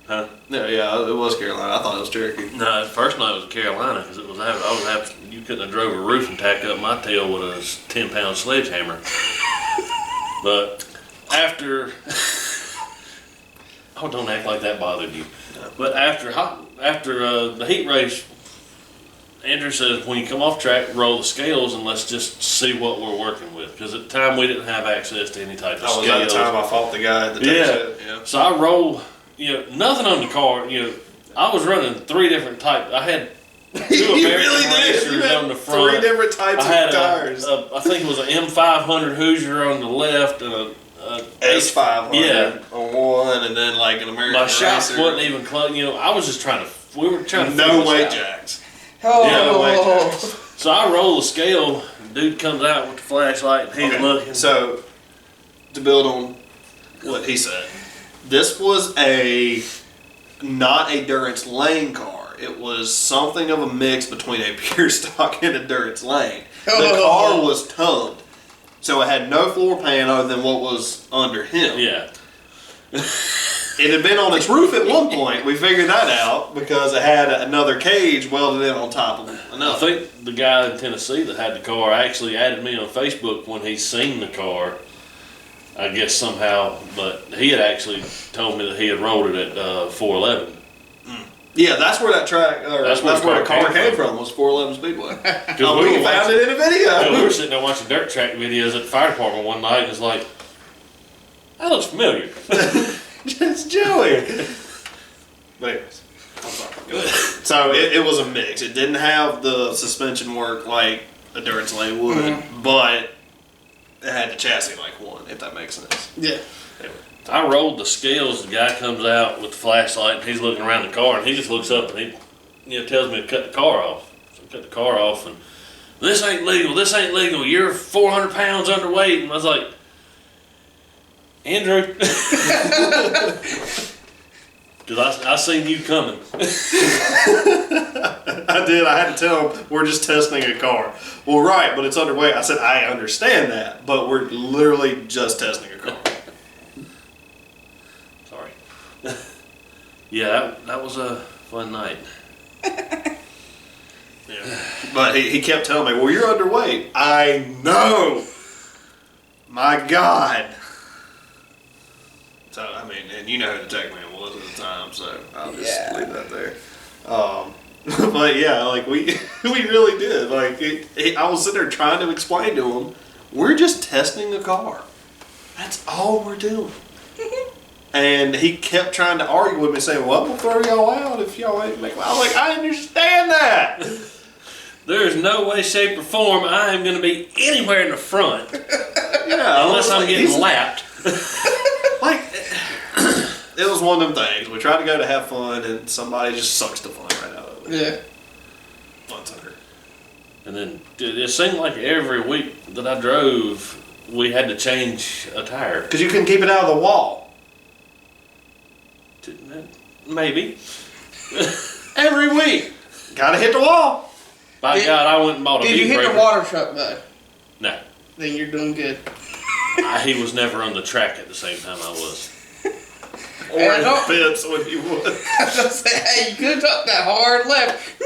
Huh? No, yeah, it was Carolina. I thought it was Cherokee. No, the first night was Carolina because it was. I was happy. You couldn't have drove a roof and tacked up my tail with a 10-pound sledgehammer. But after, oh, don't act like that bothered you. But after the heat race, Andrew says when you come off track, roll the scales and let's just see what we're working with. Because at the time we didn't have access to any type of scales. At the time I fought the guy at the yeah. So I roll. Nothing on the car. I was running 3 different types. I had 2 American Racers on the front. 3 different types of tires. I think it was an M500 Hoosier on the left and a S500 on one, and then like an American My shocks Racer. wasn't even close. I was just trying to. We were trying to. No weight jacks. Oh. Yeah, no weight jacks. So I roll the scale. Dude comes out with the flashlight and he's looking. So to build on what he said. This was not a Durance Lane car. It was something of a mix between a pure stock and a Durance Lane. The car was toned, so it had no floor pan other than what was under him. Yeah. It had been on its roof at one point. We figured that out because it had another cage welded in on top of it. I think the guy in Tennessee that had the car actually added me on Facebook when he seen the car. I guess somehow, but he had actually told me that he had rolled it at 411. Yeah, that's where that track, that's where the car came from, was 411 Speedway. Because we found it in a video. We were sitting there watching dirt track videos at the fire department one night, and it's like, that looks familiar. It's Joey. But anyways, I'm sorry. Go ahead. So it was a mix. It didn't have the suspension work like a Durance Lane would, but it had the chassis like one, if that makes sense. Yeah. Anyway, I rolled the scales. The guy comes out with the flashlight, and he's looking around the car, and he just looks up and he tells me to cut the car off. So I cut the car off, and this ain't legal. This ain't legal. You're 400 pounds underweight. And I was like, Andrew, because I seen you coming. I did. I had to tell him we're just testing a car. Well, right, but it's underweight. I said I understand that, but we're literally just testing a car. Sorry. Yeah, that was a fun night. Yeah. But he kept telling me, well, you're underweight. I know. My God. So, I mean, and you know who the tech man was at the time, so I'll just leave that there. But yeah, like we really did. Like I was sitting there trying to explain to him, we're just testing a car. That's all we're doing. And he kept trying to argue with me, saying, well, I'm going to throw y'all out if y'all ain't make. I was like, I understand that. There's no way, shape, or form I am going to be anywhere in the front. Yeah, unless I'm getting lapped. Like, it was one of them things. We tried to go to have fun, and somebody just sucks the fun right out of it. Yeah. Fun sucker. And then it seemed like every week that I drove, we had to change a tire. Because you couldn't keep it out of the wall. Maybe. Every week. Gotta hit the wall. By God, I went and bought a Did you hit the water truck though? No. Then you're doing good. He was never on the track at the same time I was. Or in the fence when you would. I was gonna say, hey, you could have took that hard left.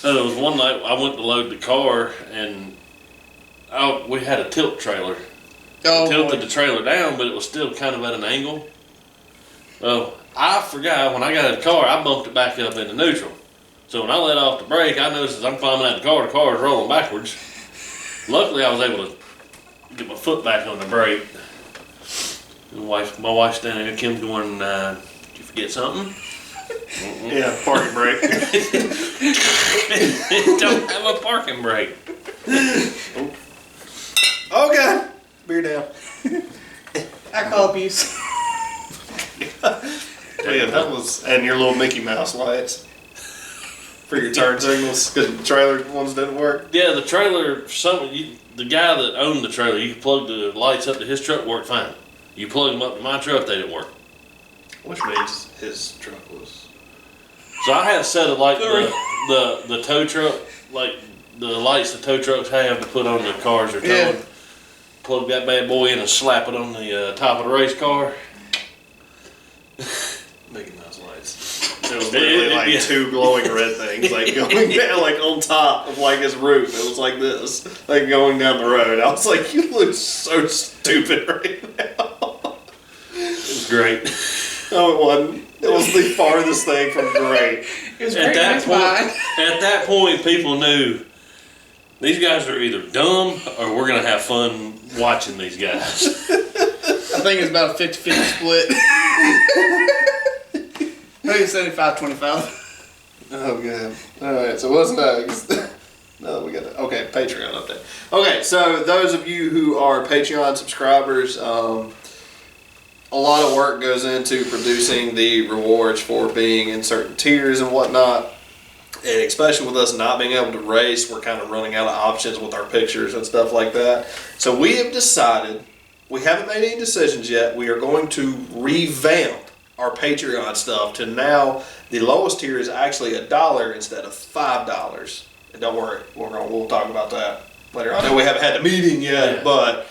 There was one night I went to load the car and we had a tilt trailer. Tilted the trailer down, but it was still kind of at an angle. Well, I forgot when I got out of the car, I bumped it back up into neutral. So when I let off the brake, I noticed as I'm climbing out the car is rolling backwards. Luckily, I was able to get my foot back on the brake. My wife's standing there, Kim's going, did you forget something? Yeah, parking brake. It don't have a parking brake. Oh, God. Beer down. I call abuse. Yeah, that was, and your little Mickey Mouse lights for your turn signals because the trailer ones didn't work. Yeah, the trailer. The guy that owned the trailer, you could plug the lights up to his truck, worked fine. You plug them up to my truck, they didn't work. Which means his truck was. So I had a set of like the tow truck, like the lights the tow trucks have to put on the cars they're towing. Yeah. Plug that bad boy in and slap it on the top of the race car. those lights. It was literally like two glowing red things, like going down, like on top of like his roof. It was like this, like going down the road. I was like, you look so stupid right now. It was great. No, it wasn't. It was the farthest thing from great. It was great. At that point, people knew these guys are either dumb or we're going to have fun watching these guys. I think it's about a 50-50 split. Maybe 75-25. Oh, God. All right, so what's next? No, we got that. Okay, Patreon update. Okay, so those of you who are Patreon subscribers, a lot of work goes into producing the rewards for being in certain tiers and whatnot. And especially with us not being able to race, we're kind of running out of options with our pictures and stuff like that. So we have decided, we haven't made any decisions yet, we are going to revamp our Patreon stuff to now the lowest tier is actually $1 instead of $5. And don't worry, we'll talk about that later on. I know we haven't had the meeting yet, but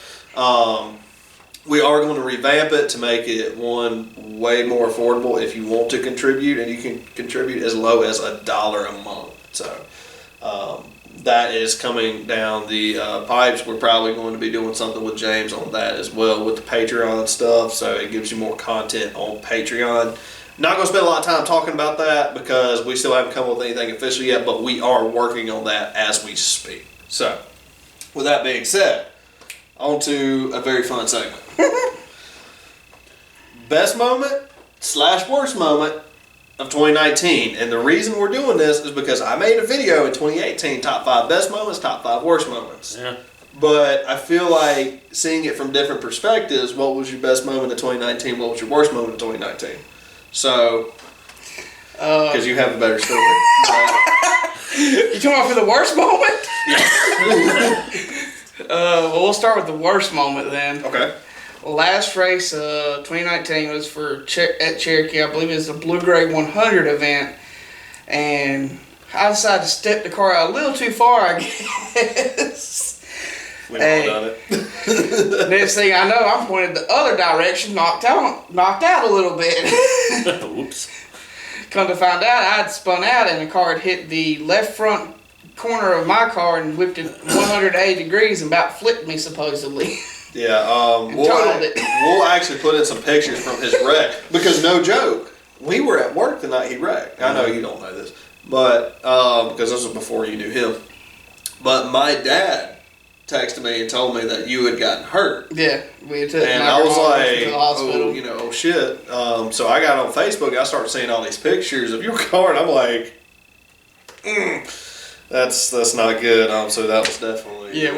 we are going to revamp it to make it way more affordable if you want to contribute, and you can contribute as low as $1 a month. So that is coming down the pipes. We're probably going to be doing something with James on that as well with the Patreon stuff, so it gives you more content on Patreon. Not going to spend a lot of time talking about that because we still haven't come up with anything official yet, but we are working on that as we speak. So with that being said, on to a very fun segment. Best moment / worst moment of 2019. And the reason we're doing this is because I made a video in 2018, top 5 best moments, top 5 worst moments. Yeah. But I feel like seeing it from different perspectives, what was your best moment of 2019? What was your worst moment of 2019? So, because you have a better story. You talking about for the worst moment? Well, we'll start with the worst moment then. Okay. Last race, 2019 was at Cherokee. I believe it was a Blue Gray 100 event, and I decided to step the car out a little too far, I guess. We all done it. Next thing I know, I'm pointed the other direction, knocked out a little bit. Whoops. Come to find out, I had spun out and the car had hit the left front corner of my car and whipped it 180 degrees and about flipped me supposedly. Yeah, we'll actually put in some pictures from his wreck because no joke, we were at work the night he wrecked. I know you don't know this, but because this was before you knew him. But my dad texted me and told me that you had gotten hurt. Yeah, we took. And I was like, oh shit. So I got on Facebook. I started seeing all these pictures of your car, and I'm like, that's not good. So that was definitely. Yeah,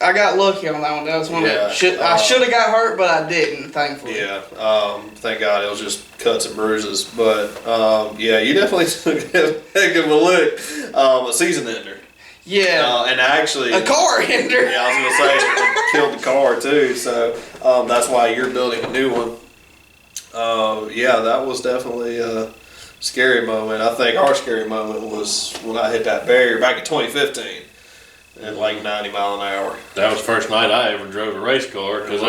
I got lucky on that one. That was one that I should have got hurt, but I didn't, thankfully. Yeah, thank God it was just cuts and bruises. But yeah, you definitely took a heck of a lick. A season ender. Yeah. And actually a car ender. Yeah, I was gonna say it killed the car too. So that's why you're building a new one. Yeah, that was definitely a scary moment. I think our scary moment was when I hit that barrier back in 2015 at like 90 miles an hour. That was the first night I ever drove a race car because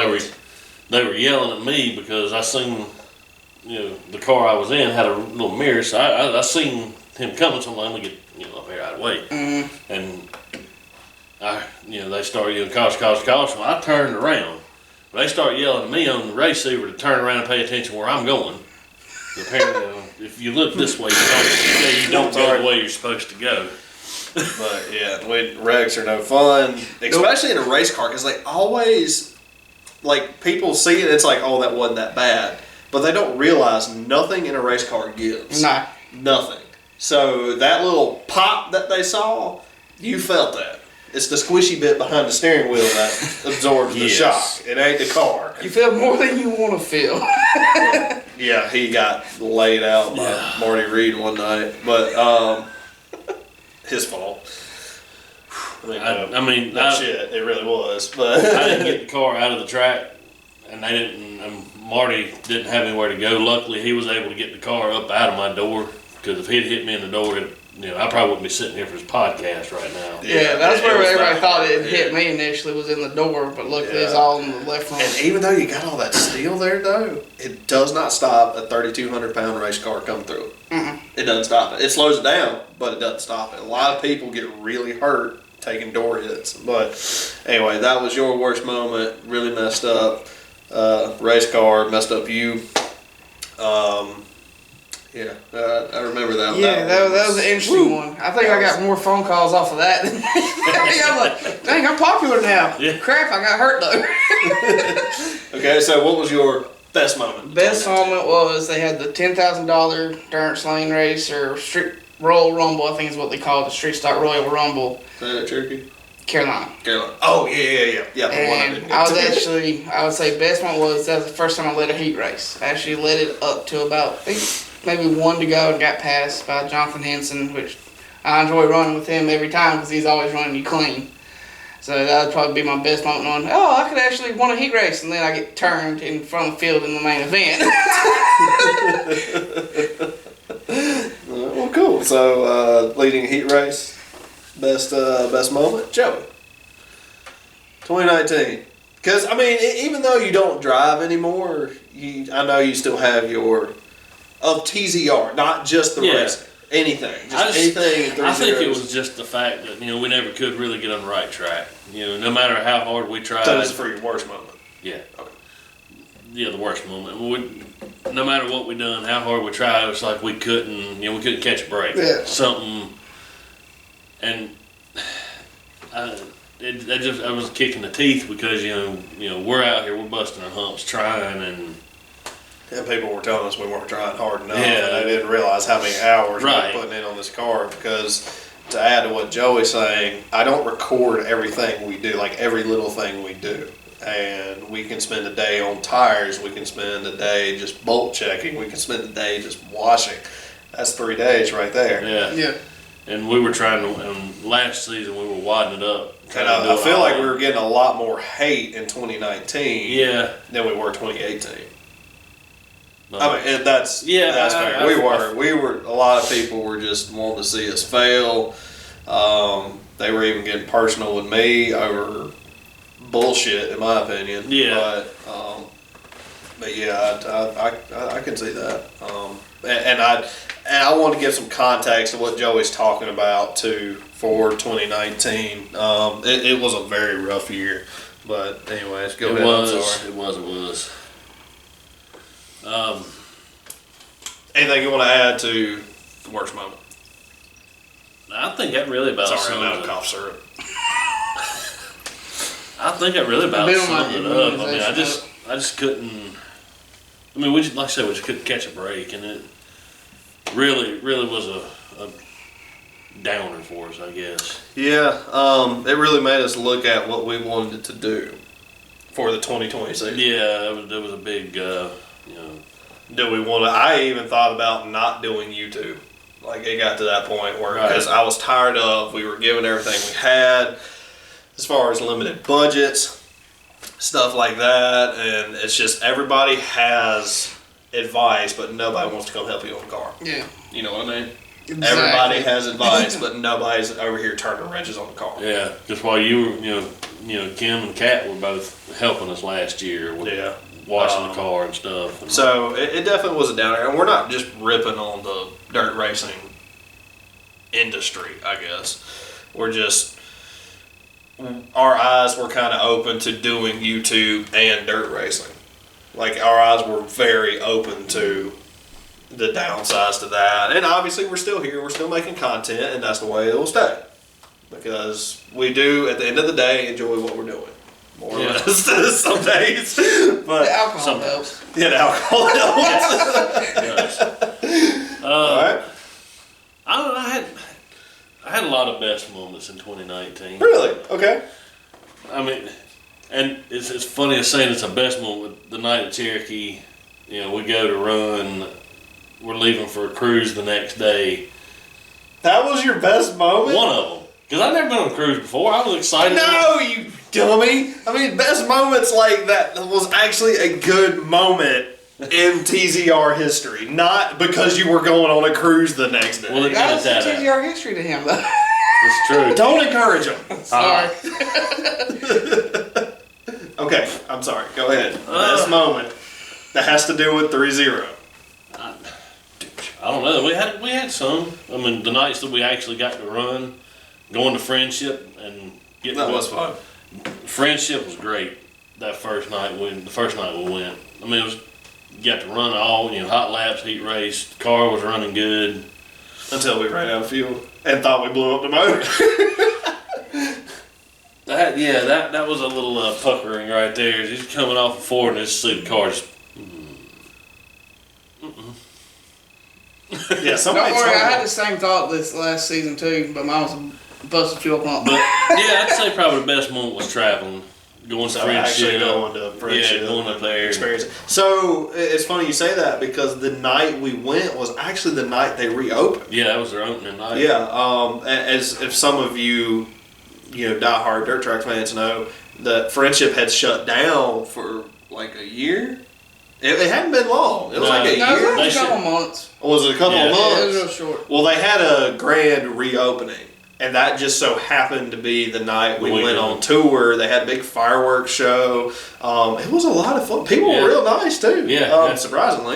they were yelling at me because I seen the car I was in had a little mirror, so I seen him coming, so I'm like, let me get up here out of the way. Mm-hmm. And they started yelling caution. Well, I turned around. They started yelling at me on the receiver to turn around and pay attention where I'm going. Apparently, if you look this way, you don't go the way you're supposed to go. But yeah, wrecks are no fun, especially in a race car, because they always, like, people see it, it's like, oh, that wasn't that bad. But they don't realize nothing in a race car gives. Nah. Nothing. So that little pop that they saw, you felt that. It's the squishy bit behind the steering wheel that absorbs the shock. It ain't the car. You feel more than you want to feel. Yeah, he got laid out by Marty Reed one night, but his fault. I mean, shit, it really was. But I didn't get the car out of the track, and Marty didn't have anywhere to go. Luckily, he was able to get the car up out of my door Because if he'd hit me in the door, I probably wouldn't be sitting here for his podcast right now. Yeah, that's where everybody thought it hit me initially, was in the door, but luckily it's all in the left front. And even though you got all that steel there, though, it does not stop a 3,200-pound race car coming through it. Mm-mm. It doesn't stop it. It slows it down, but it doesn't stop it. A lot of people get really hurt taking door hits. But anyway, that was your worst moment. Really messed up. Race car messed up you. Yeah, I remember that. Yeah, that was an interesting one. I think I got more phone calls off of that. I'm like, dang, I'm popular now. Yeah. Crap, I got hurt though. Okay, so what was your best moment? Best moment was they had the $10,000 Durance Lane race, or Street Royal Rumble, I think is what they call it, the Street Stock Royal Rumble. Is that Cherokee? Carolina. Oh, yeah. The one I didn't get I was to. actually, I would say best one was, that was the first time I led a heat race. I actually led it up to about, I think, maybe one to go, and got passed by Jonathan Henson, which I enjoy running with him every time because he's always running you clean. So that would probably be my best moment on, I could actually win a heat race, and then I get turned in front of the field in the main event. Well, cool. So, leading a heat race, best moment, Joey. 2019. Because, I mean, even though you don't drive anymore, I know you still have your... Of TZR, not just the racing. Anything. Anything. I think it was just the fact that, we never could really get on the right track. No matter how hard we tried. So this is for your worst moment? Yeah. Okay. Yeah, the worst moment. No matter what we done, how hard we tried, it was like we couldn't catch a break. Yeah. Something, and I was kicking the teeth because, we're out here, we're busting our humps trying, and people were telling us we weren't trying hard enough, Yeah. and they didn't realize how many hours Right. we were putting in on this car. Because to add to what Joey's saying, I don't record everything we do, like every little thing we do. And we can spend a day on tires, we can spend a day just bolt checking, we can spend a day just washing. That's 3 days right there. yeah. Yeah. And we were trying to, and last season we were widening it up. And I feel like we were getting a lot more hate in 2019 than we were 2018. I mean, that's fair. We were. A lot of people were just wanting to see us fail. They were even getting personal with me over bullshit, in my opinion. Yeah. But yeah, I can see that. And I want to give some context to what Joey's talking about too for 2019. It was a very rough year, but anyways, go ahead. I'm sorry. It was. Anything you want to add to the worst moment? I think that really about Sorry, I'm out of cough syrup. I think that really about summed it up. I mean, I immunization just couldn't. I mean, we just couldn't catch a break, and it really was a downer for us, I guess. Yeah, it really made us look at what we wanted to do for the 2020 season. Yeah, it was a big, Do we want to? I even thought about not doing YouTube. Like, it got to that point where, because I was tired of, we were giving everything we had as far as limited budgets, stuff like that, and it's just everybody has advice, but nobody wants to come help you on the car. Yeah. You know what I mean? Exactly. Everybody has advice, but nobody's over here turning wrenches on the car. Yeah, just while you were, Kim and Kat were both helping us last year with washing the car and stuff. So it definitely was a downer, and we're not just ripping on the dirt racing industry, I guess. We're just, our eyes were kind of open to doing YouTube and dirt racing. Like, our eyes were very open to the downsides to that. And obviously we're still here, we're still making content, and that's the way it'll stay. Because we do, at the end of the day, enjoy what we're doing. More or less some days. But the alcohol helps. Yeah, the alcohol helps. All right. I don't know, I had a lot of best moments in 2019. Really? Okay. I mean, and it's funny as saying it's a best moment. The night at Cherokee, we go to run. We're leaving for a cruise the next day. That was your best moment? One of them. Because I've never been on a cruise before. I was excited. No, you dummy. I mean, best moments like that was actually a good moment in TZR history, not because you were going on a cruise the next day. Well, That's TZR history to him, though. It's true. Don't encourage him. Sorry. Okay, I'm sorry. Go ahead. This moment that has to do with 3-0. I don't know. We had some. I mean, the nights that we actually got to run, going to Friendship and getting That was fun. Friendship was great. The first night we went. I mean, you got to run all hot laps, heat race. The car was running good Until we ran out of fuel and thought we blew up the motor. That was a little puckering right there. He's coming off of Ford and just see the car just. Yeah, somebody. Don't worry, I had the same thought this last season too, but mine was a busted fuel pump. But yeah, I'd say probably the best moment was traveling, going to Friendship. Going to Friendship. Yeah, going up there. Experience. So it's funny you say that because the night we went was actually the night they reopened. Yeah, that was their opening night. Yeah, as if some of you diehard dirt track fans know, that Friendship had shut down for like a year. It hadn't been long. It was like a year. It was a couple months. Was it a couple of months? Yeah, it was real short. Well, they had a grand reopening, and that just so happened to be the night we went on tour. They had a big fireworks show. It was a lot of fun. People were real nice too. Yeah, surprisingly.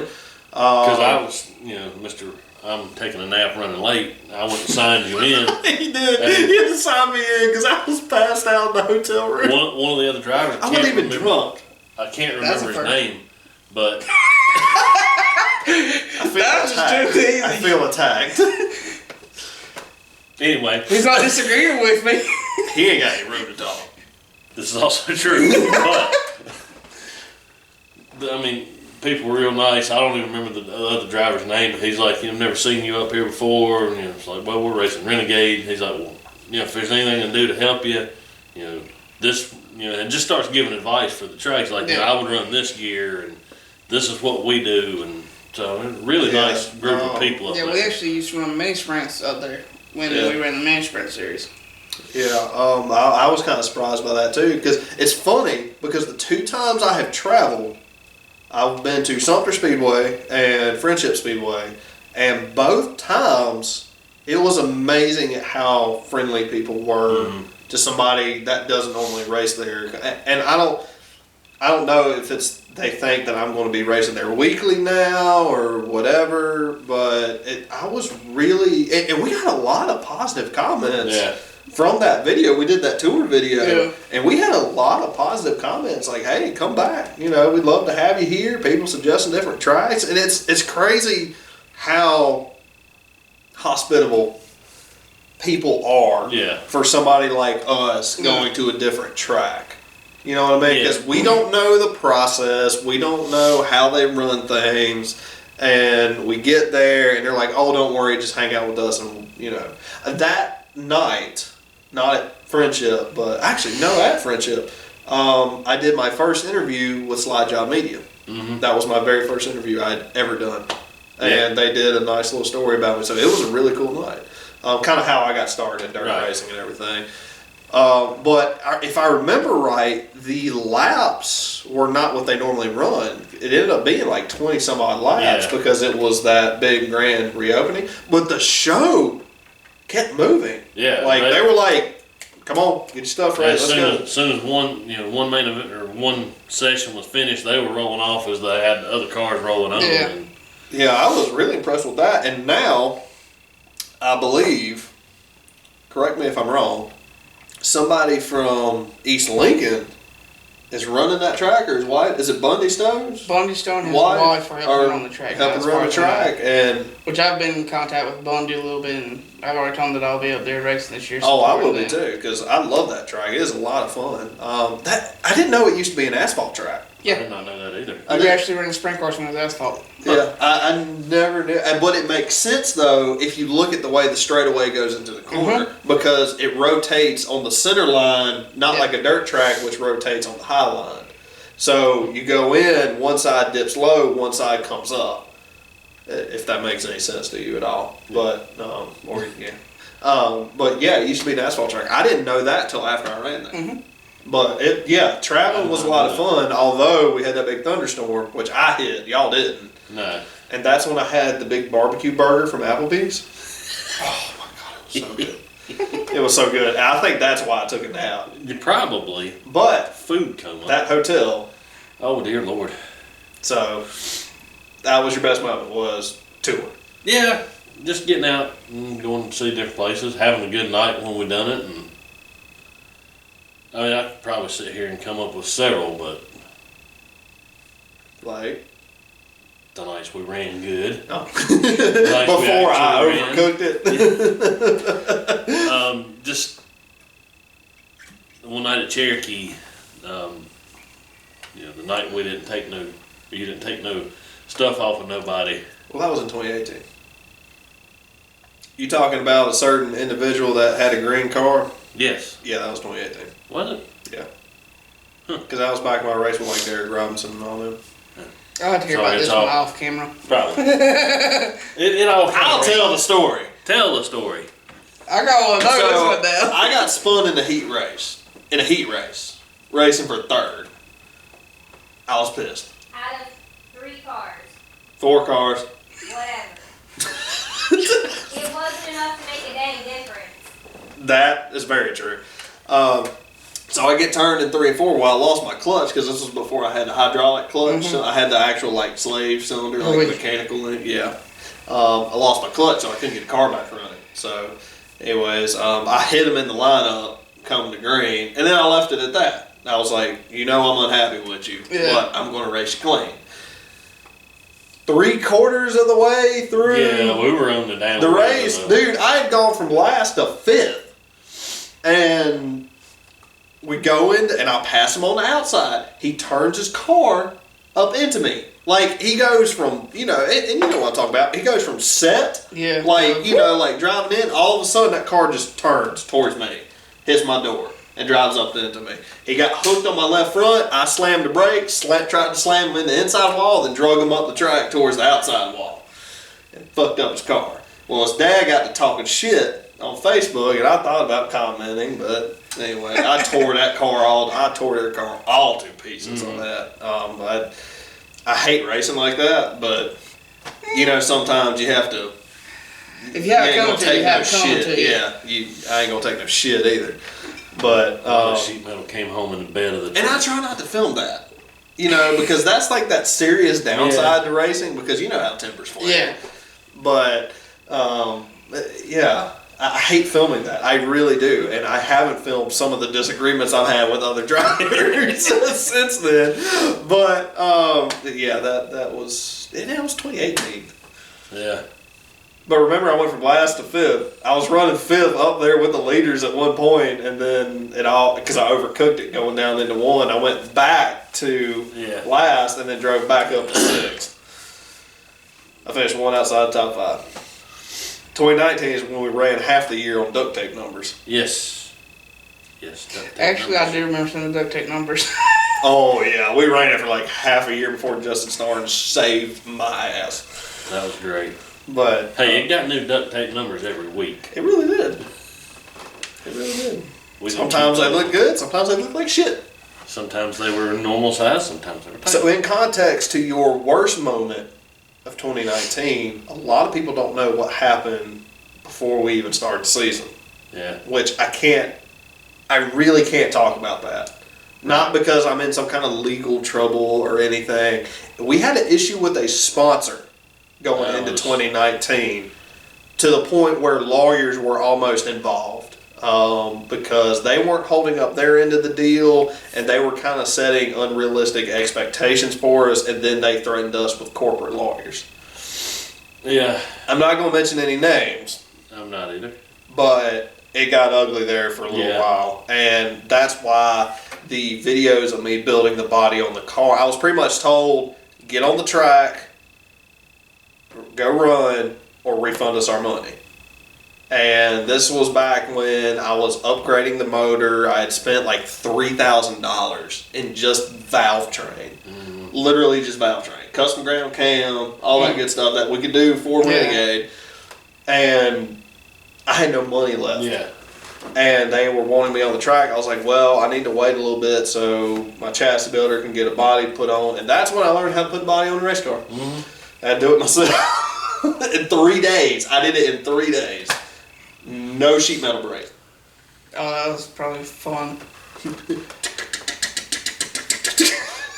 Because I was, Mr. I'm taking a nap running late. I went and signed you in. He did. He had to sign me in because I was passed out in the hotel room. One of the other drivers. I wasn't even drunk. I can't remember his name, but I feel attacked. Anyway, he's not disagreeing with me. He ain't got any room to talk. This is also true, but I mean, people were real nice. I don't even remember the other driver's name, but he's like, I've never seen you up here before. And it's like, well, we're racing Renegade. He's like, well, if there's anything I can do to help you, this, and just starts giving advice for the tracks. Like, I would run this gear, and this is what we do, and so really nice group of people up there. Yeah, we actually used to run mini sprints up there when we ran the mini sprint series. Yeah, I was kind of surprised by that too, because it's funny because the 2 times I have traveled, I've been to Sumter Speedway and Friendship Speedway, and both times it was amazing at how friendly people were to somebody that doesn't normally race there. And I don't know if it's they think that I'm going to be racing there weekly now or whatever, but I was really, and we got a lot of positive comments. Yeah. From that video. We did that tour video, and we had a lot of positive comments like, hey, come back. We'd love to have you here. People suggesting different tracks. And it's crazy how hospitable people are for somebody like us going to a different track. You know what I mean? Because we don't know the process. We don't know how they run things. And we get there, and they're like, oh, don't worry, just hang out with us. And, that night, not at Friendship, but actually, no, at Friendship, I did my first interview with Slide Job Media. That was my very first interview I'd ever done. And they did a nice little story about me. So it was a really cool night. Kind of how I got started in dirt racing and everything. But if I remember right, the laps were not what they normally run. It ended up being like 20 some odd laps because it was that big grand reopening. But the show kept moving. Yeah. Like they were like, come on, get your stuff ready. Let's go. As soon as one main event or one session was finished, they were rolling off as they had the other cars rolling on. Yeah, I was really impressed with that. And now, I believe, correct me if I'm wrong, somebody from East Lincoln is running that track, or is it Bundy Stones? Bundy Stone has a wife for helping run the track. Helping run the track, which I've been in contact with Bundy a little bit, and I've already told him that I'll be up there racing this year. Oh, I will be too, because I love that track. It is a lot of fun. I didn't know it used to be an asphalt track. Yeah. I did not know that either. We actually ran sprint cars when it was asphalt. Yeah, I never knew. But it makes sense, though, if you look at the way the straightaway goes into the corner, because it rotates on the center line, not like a dirt track, which rotates on the high line. So you go in, one side dips low, one side comes up, if that makes any sense to you at all. But, but yeah, it used to be an asphalt track. I didn't know that till after I ran that. But traveling was a lot of fun. Although we had that big thunderstorm, which I hit, y'all didn't. No. And that's when I had the big barbecue burger from Applebee's. Oh my god, it was so good. It was so good. And I think that's why I took it out. You probably. But food come up. That hotel. Oh dear Lord. So that was your best moment, was touring. Yeah, just getting out and going to see different places, having a good night when we done it, and I mean I could probably sit here and come up with several, but like the nights we ran good. Oh. Before I overcooked it. Just one night at Cherokee, the night you didn't take no stuff off of nobody. Well, that was in 2018. You talking about a certain individual that had a green car? Yes. Yeah, that was 2018. Was it? Yeah. Because that was back when I raced with like Derek Robinson and all them. I'll have to hear about this one off camera. Probably. I'll tell the story. Tell the story. I got one. This one down. I got spun in a heat race, racing for third. I was pissed. Out of 3 cars. 4 cars. Whatever. It wasn't enough to make a dang difference. That is very true. So I get turned in 3 and 4. Well, I lost my clutch because this was before I had the hydraulic clutch. Mm-hmm. So I had the actual like slave cylinder, like mechanical. Yeah. I lost my clutch, so I couldn't get the car back running. So, anyways, I hit him in the lineup coming to green, and then I left it at that. I was like, I'm unhappy with you, but I'm going to race you clean. 3/4 of the way through. Yeah, we were on the down. The race, dude. I had gone from last to 5th, and we go in, and I pass him on the outside. He turns his car up into me. Like, he goes from, and you know what I'm talking about. He goes from set, like driving in, all of a sudden that car just turns towards me, hits my door, and drives up into me. He got hooked on my left front. I slammed the brakes, tried to slam him in the inside wall, then drug him up the track towards the outside wall, and fucked up his car. Well, his dad got to talking shit on Facebook, and I thought about commenting, but anyway, I tore their car all to pieces on that. But I hate racing like that, but sometimes you have to. If you have it coming to you, have it coming to you. Yeah, I ain't gonna take no shit either. But sheet metal came home in the bed of the truck. And I try not to film that, because that's like that serious downside to racing, because you know how tempers flare. Yeah. But I hate filming that. I really do, and I haven't filmed some of the disagreements I've had with other drivers since then. But that was 2018. Yeah. But remember, I went from last to 5th. I was running 5th up there with the leaders at one point, and then because I overcooked it going down into 1, I went back to last and then drove back up to 6th. I finished 1 outside the top 5. 2019 is when we ran half the year on duct tape numbers. Yes. Actually, I do remember some of the duct tape numbers. Oh, yeah. We ran it for like half a year before Justin Starnes saved my ass. That was great. But hey, it got new duct tape numbers every week. It really did. Sometimes they look good. Sometimes they look like shit. Sometimes they were normal size. Sometimes they were tiny. So in context to your worst moment of 2019, a lot of people don't know what happened before we even started the season. Yeah. Which I really can't talk about that. Not because I'm in some kind of legal trouble or anything. We had an issue with a sponsor going into 2019 to the point where lawyers were almost involved because they weren't holding up their end of the deal, and they were kind of setting unrealistic expectations for us, and then they threatened us with corporate lawyers. Yeah. I'm not going to mention any names. I'm not either. But it got ugly there for a little while, and that's why the videos of me building the body on the car, I was pretty much told, get on the track, go run, or refund us our money. And this was back when I was upgrading the motor. I had spent like $3,000 in just valve train. Mm-hmm. Literally just valve train. Custom ground cam, all that good stuff that we could do for Renegade. And I had no money left. Yeah. and they were wanting me on the track. I was like, well, I need to wait a little bit so my chassis builder can get a body put on. And that's when I learned how to put a body on a race car. I had to do it myself in 3 days. I did it in 3 days. No sheet metal brake. Oh, that was probably fun.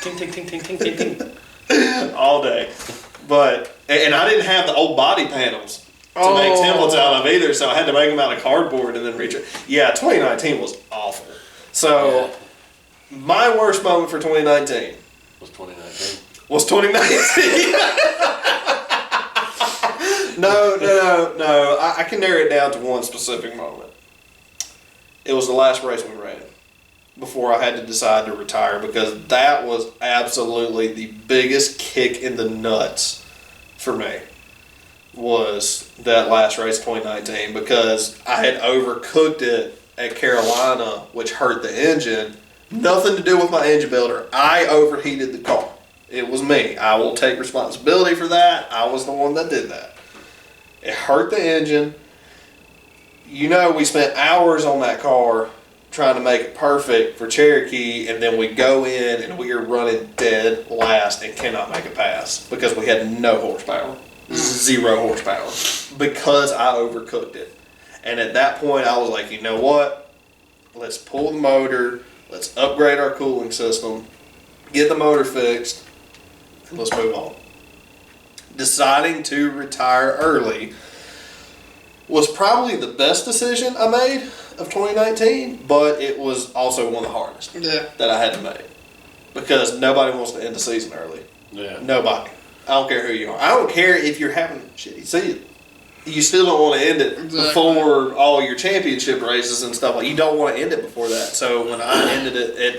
Ting, ting, ting, ting, ting, ting, ting. All day. But, and I didn't have the old body panels to make templates out of either, so I had to make them out of cardboard and then Yeah, 2019 was awful. So, my worst moment for 2019 was 2019. Was 2019. No. I can narrow it down to one specific moment. It was the last race we ran before I had to decide to retire, because that was absolutely the biggest kick in the nuts for me. Was that last race 2019, because I had overcooked it at Carolina, which hurt the engine. Nothing to do with my engine builder. I overheated the car. It was me. I will take responsibility for that. I was the one that did that. It hurt the engine. You know, we spent hours on that car trying to make it perfect for Cherokee, and then we go in and we are running dead last and cannot make a pass because we had no horsepower. 0 horsepower. Because I overcooked it. And at that point I was like, you know what? Let's pull the motor. Let's upgrade our cooling system. Get the motor fixed. And let's move on. Deciding to retire early was probably the best decision I made of 2019, but it was also one of the hardest that I had to make. Because nobody wants to end the season early. Yeah. Nobody. I don't care who you are. I don't care if you're having a shitty season. You still don't want to end it before all your championship races and stuff. Like, you don't want to end it before that. So when I ended it,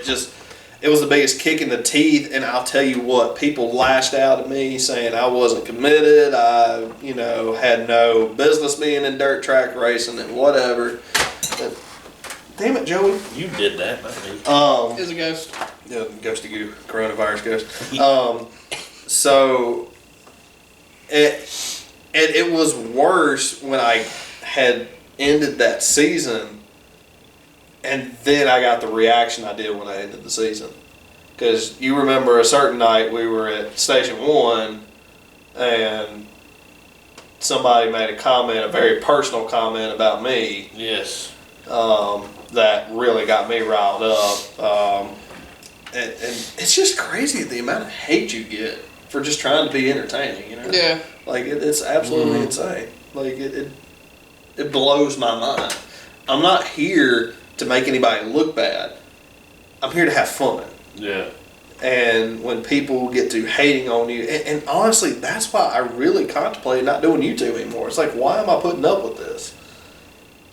it was the biggest kick in the teeth. And I'll tell you what, people lashed out at me saying I wasn't committed. I, had no business being in dirt track racing and whatever. But, damn it, Joey. You did that, not me. He's a ghost. Yeah, ghosty goo, coronavirus ghost. So it was worse when I had ended that season, and then I got the reaction I did when I ended the season. Because you remember a certain night we were at Station 1, and somebody made a comment, a very personal comment about me. Yes. That really got me riled up. And it's just crazy the amount of hate you get for just trying to be entertaining, Yeah. Like, it's absolutely insane. Like, it blows my mind. I'm not here to make anybody look bad. I'm here to have fun. Yeah. And when people get to hating on you, and honestly, that's why I really contemplate not doing YouTube anymore. It's like, why am I putting up with this?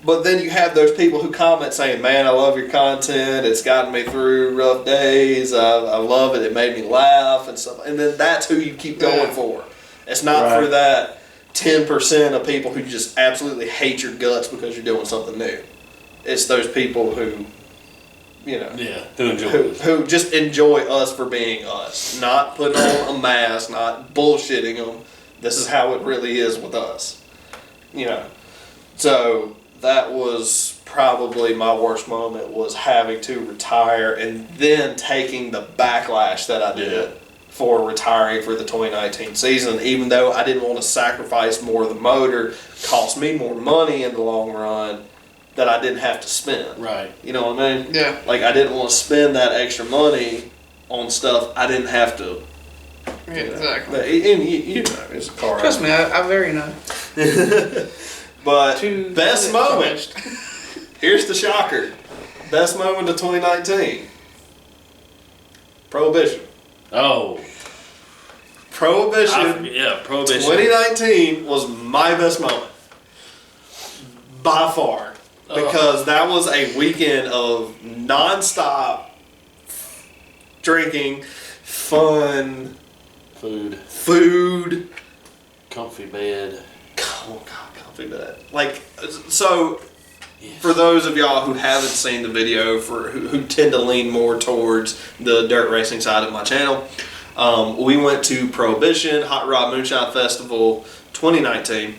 But then you have those people who comment saying, man, I love your content. It's gotten me through rough days. I love it. It made me laugh and stuff. And then that's who you keep going for. It's not for that 10% of people who just absolutely hate your guts because you're doing something new. It's those people who, who just enjoy us for being us. Not putting on a mask, not bullshitting them. This is how it really is with us. So that was probably my worst moment, was having to retire and then taking the backlash that I did for retiring for the 2019 season, even though I didn't want to sacrifice more of the motor, cost me more money in the long run that I didn't have to spend. Right. You know what I mean? Yeah. Like, I didn't want to spend that extra money on stuff I didn't have to. Yeah, exactly. But, and you know, it's a car. Trust me, I very know. But best moment. Here's the shocker. Best moment of 2019. Prohibition. Oh. Prohibition. Prohibition. 2019 was my best moment. By far. Because that was a weekend of nonstop drinking, fun, food, comfy bed. Oh God, comfy bed. Like, so, for those of y'all who haven't seen the video, who tend to lean more towards the dirt racing side of my channel, we went to Prohibition Hot Rod Moonshine Festival 2019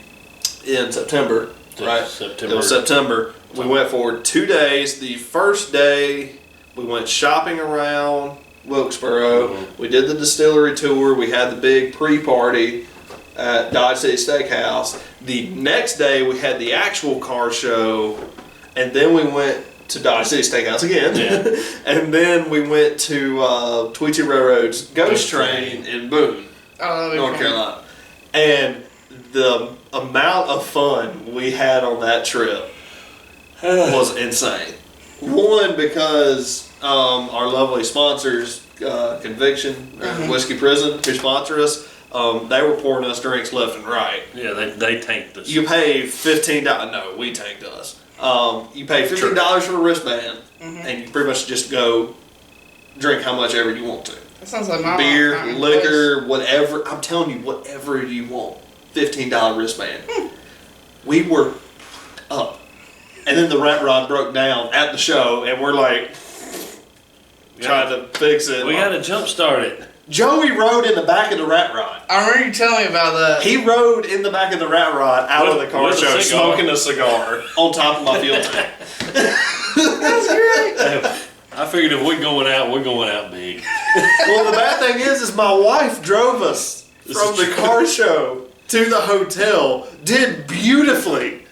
in September. right? September. It was September. We went for 2 days. The first day, we went shopping around Wilkesboro. Mm-hmm. We did the distillery tour. We had the big pre-party at Dodge City Steakhouse. The next day, we had the actual car show, and then we went to Dodge City Steakhouse again. Yeah. And then we went to ThreeZero Road's Ghost Train in Boone, North Carolina. And the amount of fun we had on that trip was insane. One, because our lovely sponsors, Conviction, Whiskey Prison, who sponsor us, they were pouring us drinks left and right. Yeah, they tanked us. You pay $15. No, we tanked us. You pay $15 for a wristband, and you pretty much just go drink how much ever you want to. That sounds like my Beer, liquor, whatever. I'm telling you, whatever you want. $15 wristband. We were up. And then the rat rod broke down at the show, and we're like trying to fix it. We got to jump start it. Joey rode in the back of the rat rod. I remember you telling me about that. He rode in the back of the rat rod out of the car with a show, cigar. smoking a cigar on top of my fuel tank. That's great. I figured if we're going out big. Well, the bad thing is my wife drove us from the car show to the hotel, did beautifully.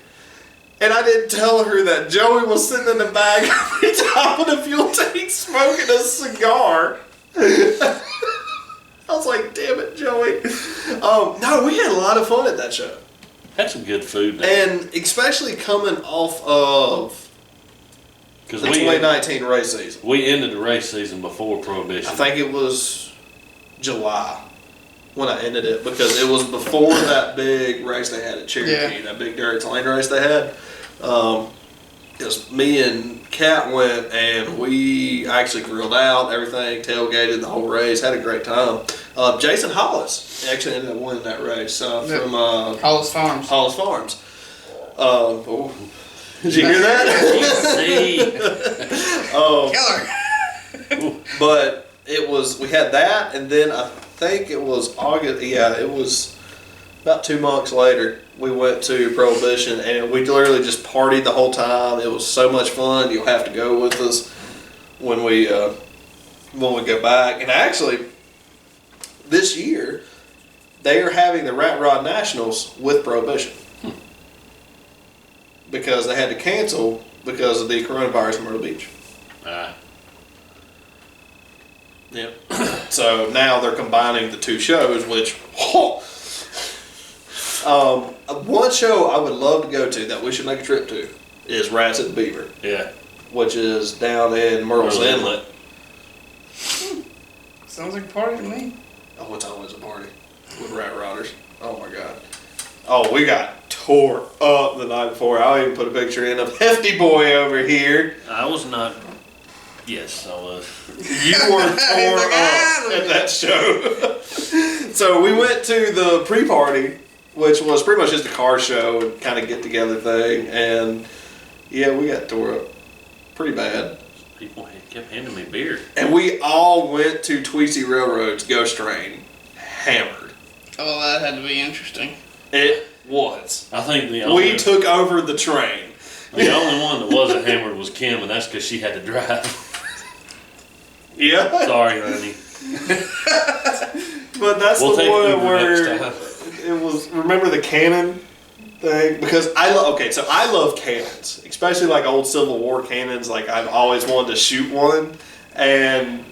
And I didn't tell her that Joey was sitting in the back on top of the fuel tank smoking a cigar. I was like, damn it, Joey. No, we had a lot of fun at that show. Had some good food there. And especially coming off of the 2019 race season. We ended the race season before Prohibition. I think it was July when I ended it, because it was before that big race they had at Cherokee, that big dirt lane race they had. Because me and Kat went, and we actually grilled out everything, tailgated the whole race, had a great time. Jason Hollis actually ended up winning that race from Hollis Farms. Hollis Farms. Did you hear that? Killer. But we had that, and then I think it was August. Yeah, it was about 2 months later. We went to Prohibition, and we literally just partied the whole time. It was so much fun. You'll have to go with us when we go back. And actually, this year they are having the Rat Rod Nationals with Prohibition because they had to cancel because of the coronavirus in Myrtle Beach. Yep. So now they're combining the two shows, which one show I would love to go to that we should make a trip to is Rats at the Beaver. Yeah. Which is down in Myrtle's Inlet. Sounds like a party to me. Oh, it's always a party with rat rodders. Oh my god. Oh, we got tore up the night before. I'll even put a picture in of Hefty Boy over here. I was not. Yes, I was. You were tore up at that show. So we went to the pre-party, which was pretty much just a car show and kind of get together thing, and yeah, we got tore up pretty bad. People kept handing me beer. And we all went to Tweezy Railroad's Ghost Train hammered. Oh, that had to be interesting. It was. I think we took over the train. The only one that wasn't hammered was Kim, and that's because she had to drive. Yeah. Sorry, honey. But that's we'll the one where it was. Remember the cannon thing? Because I love cannons, especially like old Civil War cannons. Like I've always wanted to shoot one, and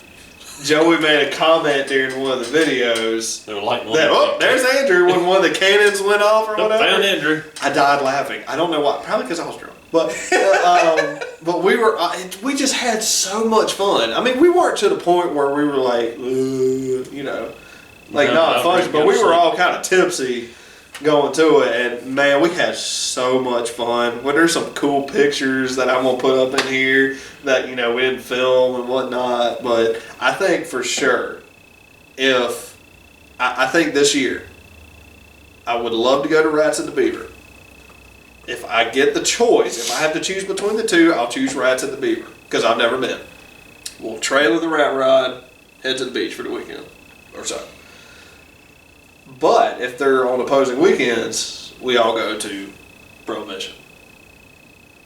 Joey made a comment during one of the videos they were like, that there's Andrew when one of the cannons went off or whatever. Found Andrew. I died laughing. I don't know why. Probably because I was drunk. But we just had so much fun. I mean, we weren't to the point where we were like, not fun, but we were all kind of tipsy going to it, and man, we had so much fun. Well, there's some cool pictures that I'm gonna put up in here that we didn't film and whatnot. But I think for sure, I think this year, I would love to go to Rats at the Beaver. If I get the choice, if I have to choose between the two, I'll choose Rats at the Beaver because I've never been. We'll trailer the rat rod, head to the beach for the weekend or so. But if they're on opposing weekends, we all go to Prohibition.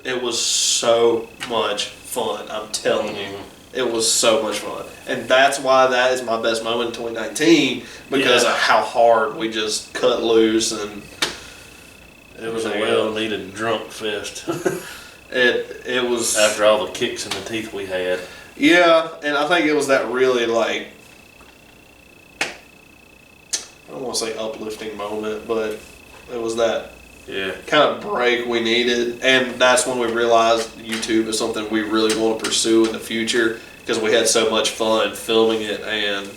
it was so much fun. I'm telling you. It was so much fun. And that's why that is my best moment in 2019 because of how hard we just cut loose. And it was a well-needed drunk fest. It was... After all the kicks in the teeth we had. Yeah, and I think it was that really, like... I don't want to say uplifting moment, but it was that kind of break we needed. And that's when we realized YouTube is something we really want to pursue in the future because we had so much fun filming it. And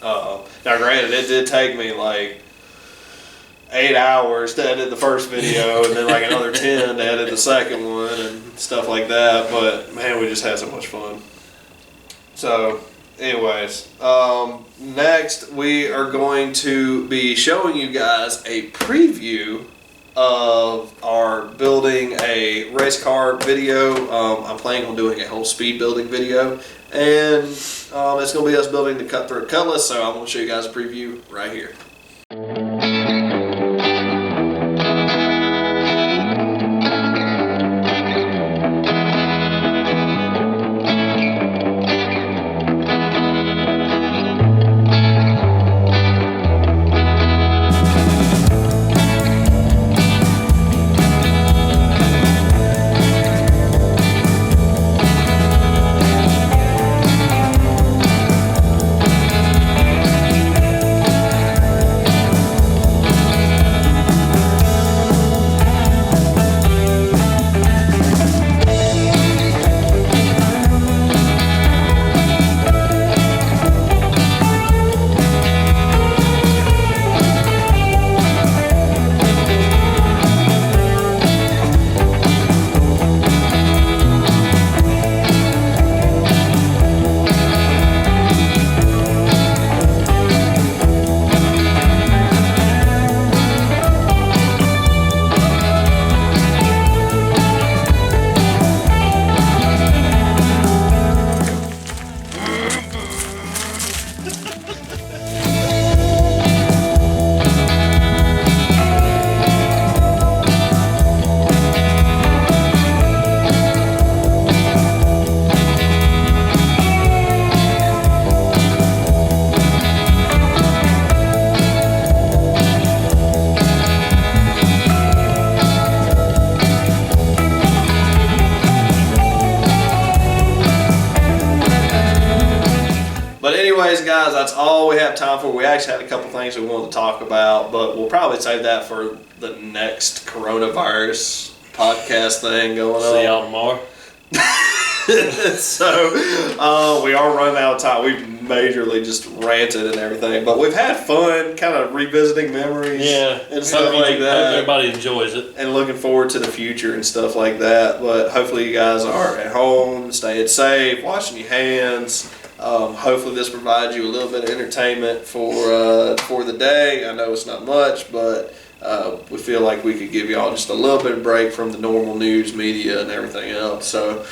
now, granted, it did take me like 8 hours to edit the first video and then like another 10 to edit the second one and stuff like that. But man, we just had so much fun. So, anyways, next we are going to be showing you guys a preview of our building a race car video. I'm planning on doing a whole speed building video, and it's going to be us building the Cutthroat Cutlass, so I'm going to show you guys a preview right here. Anyways, guys, that's all we have time for. We actually had a couple things we wanted to talk about, but we'll probably save that for the next coronavirus podcast thing going on. See y'all tomorrow. So, we are running out of time. We've majorly just ranted and everything, but we've had fun kind of revisiting memories and stuff like that. Hope everybody enjoys it. And looking forward to the future and stuff like that. But hopefully you guys are at home, staying safe, washing your hands. Hopefully this provides you a little bit of entertainment for the day. I know it's not much, but we feel like we could give y'all just a little bit of break from the normal news, media, and everything else. So,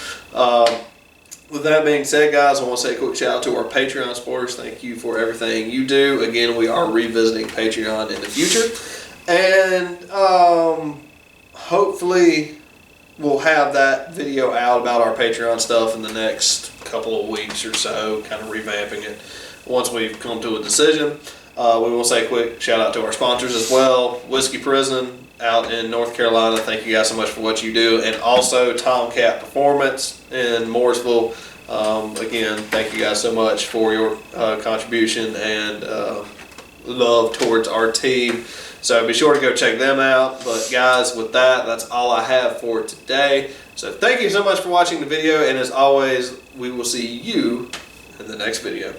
with that being said, guys, I want to say a quick shout out to our Patreon supporters. Thank you for everything you do. Again, we are revisiting Patreon in the future, and hopefully we'll have that video out about our Patreon stuff in the next couple of weeks or so, kind of revamping it once we've come to a decision. We will say a quick shout out to our sponsors as well. Whiskey Prison out in North Carolina, thank you guys so much for what you do. And also Tomcat Performance in Mooresville. Again, thank you guys so much for your contribution and love towards our team. So be sure to go check them out. But guys, with that, that's all I have for today. So thank you so much for watching the video, and as always, we will see you in the next video.